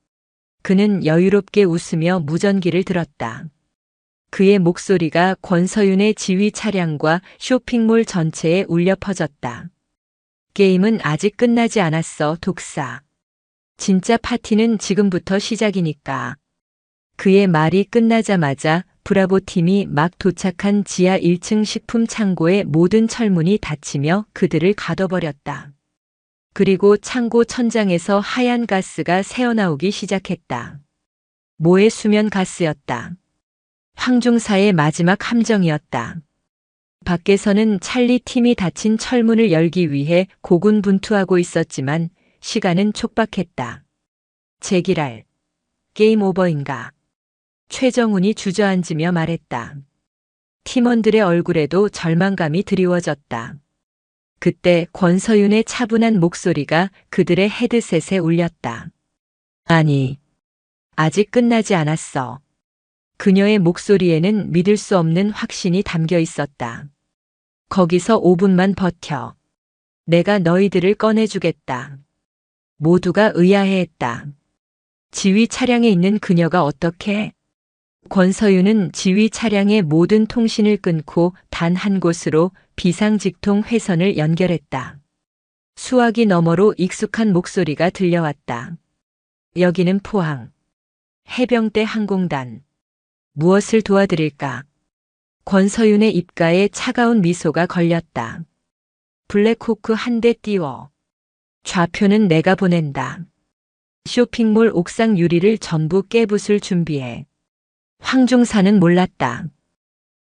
그는 여유롭게 웃으며 무전기를 들었다. 그의 목소리가 권서윤의 지휘 차량과 쇼핑몰 전체에 울려 퍼졌다. 게임은 아직 끝나지 않았어, 독사. 진짜 파티는 지금부터 시작이니까. 그의 말이 끝나자마자 브라보 팀이 막 도착한 지하 1층 식품 창고의 모든 철문이 닫히며 그들을 가둬버렸다. 그리고 창고 천장에서 하얀 가스가 새어나오기 시작했다. 모의 수면 가스였다. 황중사의 마지막 함정이었다. 밖에서는 찰리 팀이 닫힌 철문을 열기 위해 고군분투하고 있었지만 시간은 촉박했다. 제기랄. 게임 오버인가? 최정훈이 주저앉으며 말했다. 팀원들의 얼굴에도 절망감이 드리워졌다. 그때 권서윤의 차분한 목소리가 그들의 헤드셋에 울렸다. 아니, 아직 끝나지 않았어. 그녀의 목소리에는 믿을 수 없는 확신이 담겨 있었다. 거기서 5분만 버텨. 내가 너희들을 꺼내주겠다. 모두가 의아해했다. 지휘 차량에 있는 그녀가 어떻게? 권서윤은 지휘 차량의 모든 통신을 끊고 단 한 곳으로 비상직통 회선을 연결했다. 수화기 너머로 익숙한 목소리가 들려왔다. 여기는 포항. 해병대 항공단. 무엇을 도와드릴까? 권서윤의 입가에 차가운 미소가 걸렸다. 블랙호크 한 대 띄워. 좌표는 내가 보낸다. 쇼핑몰 옥상 유리를 전부 깨부술 준비해. 황중사는 몰랐다.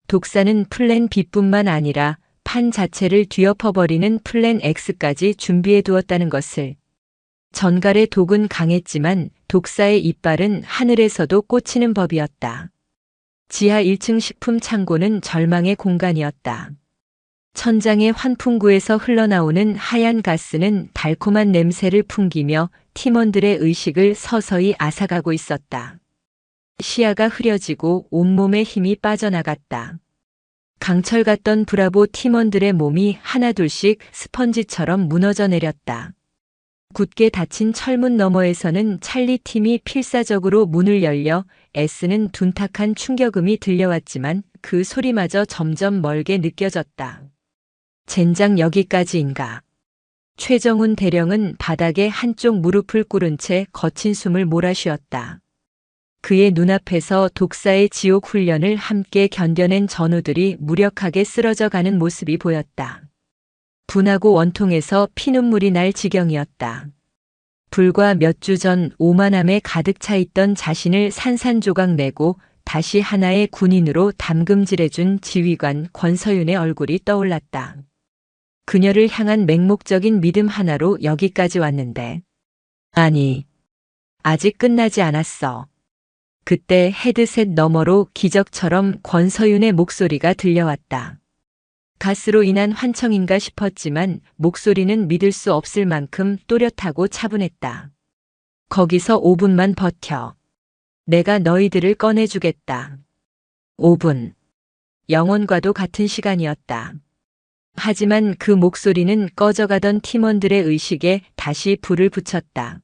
독사는 플랜 B뿐만 아니라 판 자체를 뒤엎어버리는 플랜 X까지 준비해 두었다는 것을. 전갈의 독은 강했지만 독사의 이빨은 하늘에서도 꽂히는 법이었다. 지하 1층 식품 창고는 절망의 공간이었다. 천장의 환풍구에서 흘러나오는 하얀 가스는 달콤한 냄새를 풍기며 팀원들의 의식을 서서히 앗아가고 있었다. 시야가 흐려지고 온몸에 힘이 빠져나갔다. 강철 같던 브라보 팀원들의 몸이 하나둘씩 스펀지처럼 무너져 내렸다. 굳게 닫힌 철문 너머에서는 찰리 팀이 필사적으로 문을 열려 애쓰는 둔탁한 충격음이 들려왔지만 그 소리마저 점점 멀게 느껴졌다. 젠장 여기까지인가? 최정훈 대령은 바닥에 한쪽 무릎을 꿇은 채 거친 숨을 몰아쉬었다. 그의 눈앞에서 독사의 지옥 훈련을 함께 견뎌낸 전우들이 무력하게 쓰러져가는 모습이 보였다. 분하고 원통에서 피눈물이 날 지경이었다. 불과 몇 주 전 오만함에 가득 차 있던 자신을 산산조각 내고 다시 하나의 군인으로 담금질해준 지휘관 권서윤의 얼굴이 떠올랐다. 그녀를 향한 맹목적인 믿음 하나로 여기까지 왔는데. 아니, 아직 끝나지 않았어. 그때 헤드셋 너머로 기적처럼 권서윤의 목소리가 들려왔다. 가스로 인한 환청인가 싶었지만 목소리는 믿을 수 없을 만큼 또렷하고 차분했다. 거기서 5분만 버텨. 내가 너희들을 꺼내주겠다. 5분. 영원과도 같은 시간이었다. 하지만 그 목소리는 꺼져가던 팀원들의 의식에 다시 불을 붙였다.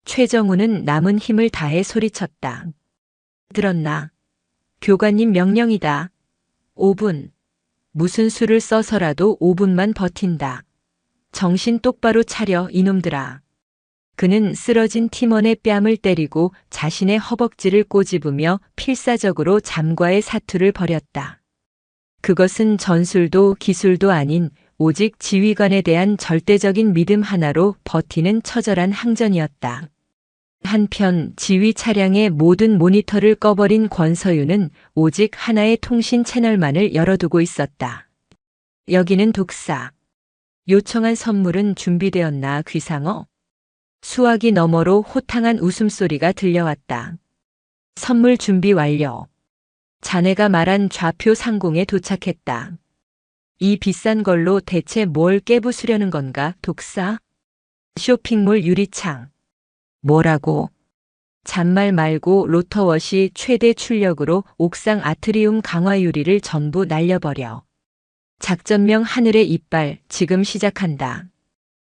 최정훈은 남은 힘을 다해 소리쳤다. 들었나? 교관님 명령이다. 5분. 무슨 수를 써서라도 5분만 버틴다. 정신 똑바로 차려 이놈들아. 그는 쓰러진 팀원의 뺨을 때리고 자신의 허벅지를 꼬집으며 필사적으로 잠과의 사투를 벌였다. 그것은 전술도 기술도 아닌 오직 지휘관에 대한 절대적인 믿음 하나로 버티는 처절한 항전이었다. 한편 지휘 차량의 모든 모니터를 꺼버린 권서윤은 오직 하나의 통신 채널만을 열어두고 있었다. 여기는 독사. 요청한 선물은 준비되었나 귀상어? 수화기 너머로 호탕한 웃음소리가 들려왔다. 선물 준비 완료. 자네가 말한 좌표 상공에 도착했다. 이 비싼 걸로 대체 뭘 깨부수려는 건가, 독사? 쇼핑몰 유리창. 뭐라고? 잔말 말고 로터워시 최대 출력으로 옥상 아트리움 강화 유리를 전부 날려버려. 작전명 하늘의 이빨 지금 시작한다.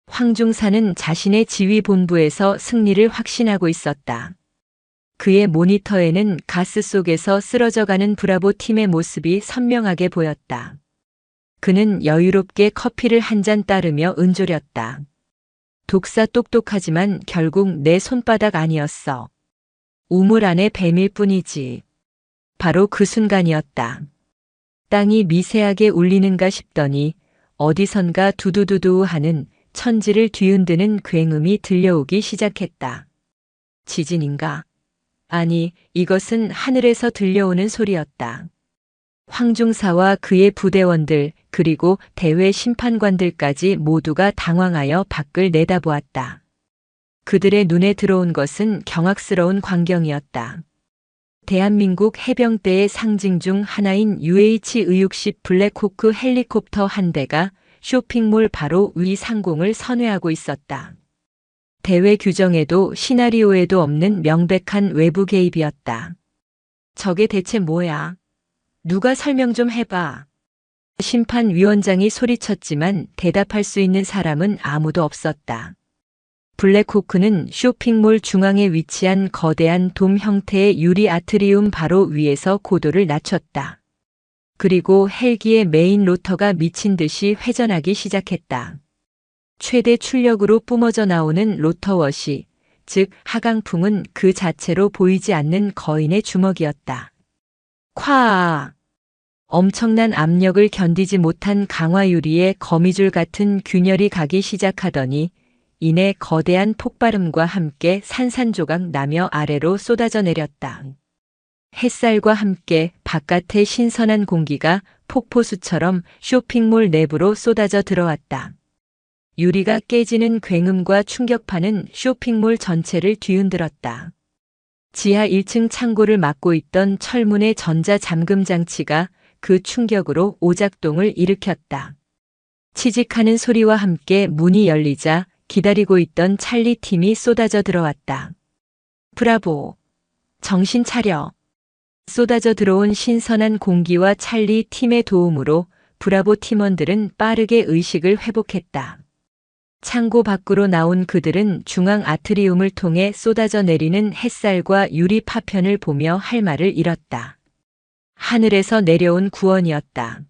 황중사는 자신의 지휘 본부에서 승리를 확신하고 있었다. 그의 모니터에는 가스 속에서 쓰러져가는 브라보 팀의 모습이 선명하게 보였다. 그는 여유롭게 커피를 한 잔 따르며 은조렸다. 독사 똑똑하지만 결국 내 손바닥 아니었어. 우물 안의 뱀일 뿐이지. 바로 그 순간이었다. 땅이 미세하게 울리는가 싶더니 어디선가 두두두두 하는 천지를 뒤흔드는 굉음이 들려오기 시작했다. 지진인가? 아니, 이것은 하늘에서 들려오는 소리였다. 황중사와 그의 부대원들 그리고 대회 심판관들까지 모두가 당황하여 밖을 내다보았다. 그들의 눈에 들어온 것은 경악스러운 광경이었다. 대한민국 해병대의 상징 중 하나인 UH-의육식 블랙호크 헬리콥터 한 대가 쇼핑몰 바로 위 상공을 선회하고 있었다. 대회 규정에도 시나리오에도 없는 명백한 외부 개입이었다. 저게 대체 뭐야? 누가 설명 좀 해봐. 심판위원장이 소리쳤지만 대답할 수 있는 사람은 아무도 없었다. 블랙호크는 쇼핑몰 중앙에 위치한 거대한 돔 형태의 유리 아트리움 바로 위에서 고도를 낮췄다. 그리고 헬기의 메인 로터가 미친 듯이 회전하기 시작했다. 최대 출력으로 뿜어져 나오는 로터워시, 즉 하강풍은 그 자체로 보이지 않는 거인의 주먹이었다. 콱! 엄청난 압력을 견디지 못한 강화유리에 거미줄 같은 균열이 가기 시작하더니 이내 거대한 폭발음과 함께 산산조각 나며 아래로 쏟아져 내렸다. 햇살과 함께 바깥의 신선한 공기가 폭포수처럼 쇼핑몰 내부로 쏟아져 들어왔다. 유리가 깨지는 굉음과 충격파는 쇼핑몰 전체를 뒤흔들었다. 지하 1층 창고를 막고 있던 철문의 전자 잠금 장치가 그 충격으로 오작동을 일으켰다. 치직하는 소리와 함께 문이 열리자 기다리고 있던 찰리 팀이 쏟아져 들어왔다. 브라보! 정신 차려! 쏟아져 들어온 신선한 공기와 찰리 팀의 도움으로 브라보 팀원들은 빠르게 의식을 회복했다. 창고 밖으로 나온 그들은 중앙 아트리움을 통해 쏟아져 내리는 햇살과 유리 파편을 보며 할 말을 잃었다. 하늘에서 내려온 구원이었다.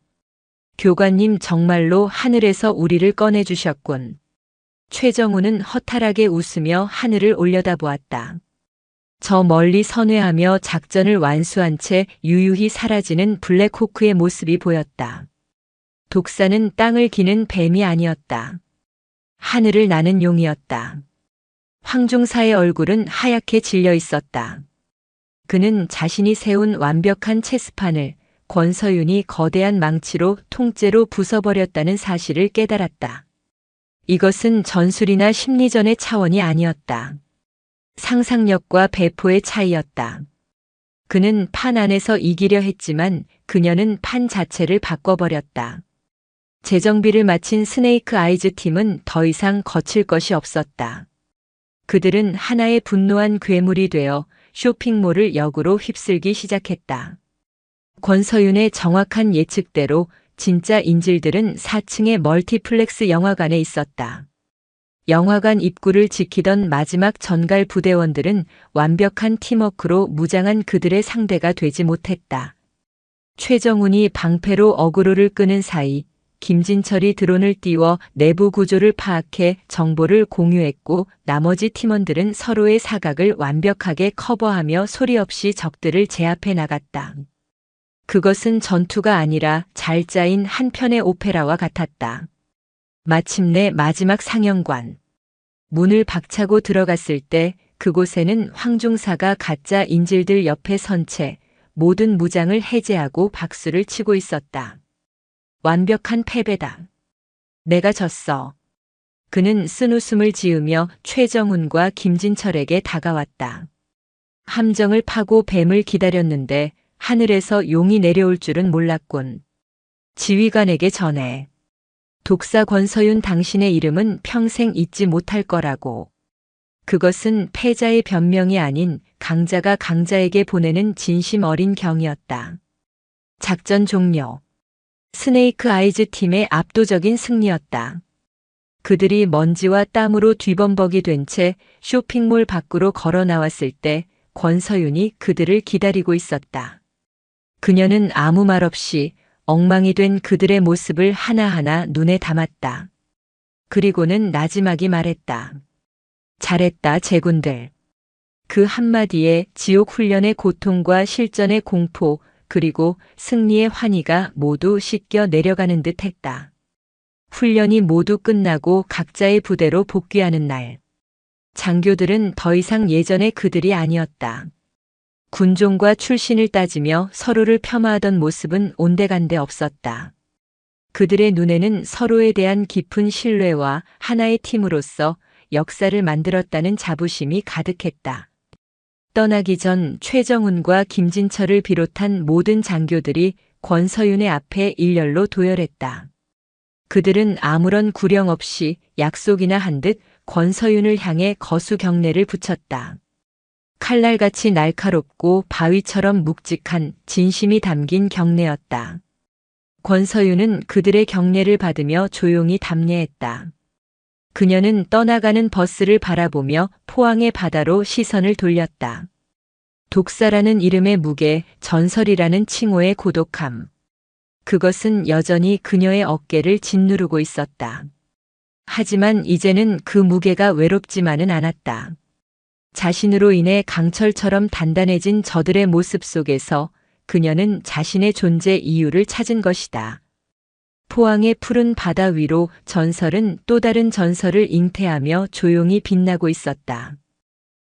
교관님 정말로 하늘에서 우리를 꺼내주셨군. 최정우는 허탈하게 웃으며 하늘을 올려다보았다. 저 멀리 선회하며 작전을 완수한 채 유유히 사라지는 블랙호크의 모습이 보였다. 독사는 땅을 기는 뱀이 아니었다. 하늘을 나는 용이었다. 황중사의 얼굴은 하얗게 질려 있었다. 그는 자신이 세운 완벽한 체스판을 권서윤이 거대한 망치로 통째로 부숴버렸다는 사실을 깨달았다. 이것은 전술이나 심리전의 차원이 아니었다. 상상력과 배포의 차이였다. 그는 판 안에서 이기려 했지만 그녀는 판 자체를 바꿔버렸다. 재정비를 마친 스네이크 아이즈 팀은 더 이상 거칠 것이 없었다. 그들은 하나의 분노한 괴물이 되어 쇼핑몰을 역으로 휩쓸기 시작했다. 권서윤의 정확한 예측대로 진짜 인질들은 4층의 멀티플렉스 영화관에 있었다. 영화관 입구를 지키던 마지막 전갈 부대원들은 완벽한 팀워크로 무장한 그들의 상대가 되지 못했다. 최정훈이 방패로 어그로를 끄는 사이 김진철이 드론을 띄워 내부 구조를 파악해 정보를 공유했고 나머지 팀원들은 서로의 사각을 완벽하게 커버하며 소리 없이 적들을 제압해 나갔다. 그것은 전투가 아니라 잘 짜인 한 편의 오페라와 같았다. 마침내 마지막 상영관. 문을 박차고 들어갔을 때 그곳에는 황중사가 가짜 인질들 옆에 선 채 모든 무장을 해제하고 박수를 치고 있었다. 완벽한 패배다. 내가 졌어. 그는 쓴웃음을 지으며 최정훈과 김진철에게 다가왔다. 함정을 파고 뱀을 기다렸는데 하늘에서 용이 내려올 줄은 몰랐군. 지휘관에게 전해. 독사 권서윤 당신의 이름은 평생 잊지 못할 거라고. 그것은 패자의 변명이 아닌 강자가 강자에게 보내는 진심 어린 경이었다. 작전 종료. 스네이크 아이즈 팀의 압도적인 승리였다. 그들이 먼지와 땀으로 뒤범벅이 된 채 쇼핑몰 밖으로 걸어 나왔을 때 권서윤이 그들을 기다리고 있었다. 그녀는 아무 말 없이 엉망이 된 그들의 모습을 하나하나 눈에 담았다. 그리고는 나지막이 말했다. 잘했다, 제군들. 그 한마디에 지옥 훈련의 고통과 실전의 공포, 그리고 승리의 환희가 모두 씻겨 내려가는 듯 했다. 훈련이 모두 끝나고 각자의 부대로 복귀하는 날. 장교들은 더 이상 예전의 그들이 아니었다. 군종과 출신을 따지며 서로를 폄하하던 모습은 온데간데 없었다. 그들의 눈에는 서로에 대한 깊은 신뢰와 하나의 팀으로서 역사를 만들었다는 자부심이 가득했다. 떠나기 전 최정훈과 김진철을 비롯한 모든 장교들이 권서윤의 앞에 일렬로 도열했다. 그들은 아무런 구령 없이 약속이나 한 듯 권서윤을 향해 거수 경례를 붙였다. 칼날같이 날카롭고 바위처럼 묵직한 진심이 담긴 경례였다. 권서윤은 그들의 경례를 받으며 조용히 답례했다. 그녀는 떠나가는 버스를 바라보며 포항의 바다로 시선을 돌렸다. 독사라는 이름의 무게, 전설이라는 칭호의 고독함. 그것은 여전히 그녀의 어깨를 짓누르고 있었다. 하지만 이제는 그 무게가 외롭지만은 않았다. 자신으로 인해 강철처럼 단단해진 저들의 모습 속에서 그녀는 자신의 존재 이유를 찾은 것이다. 포항의 푸른 바다 위로 전설은 또 다른 전설을 잉태하며 조용히 빛나고 있었다.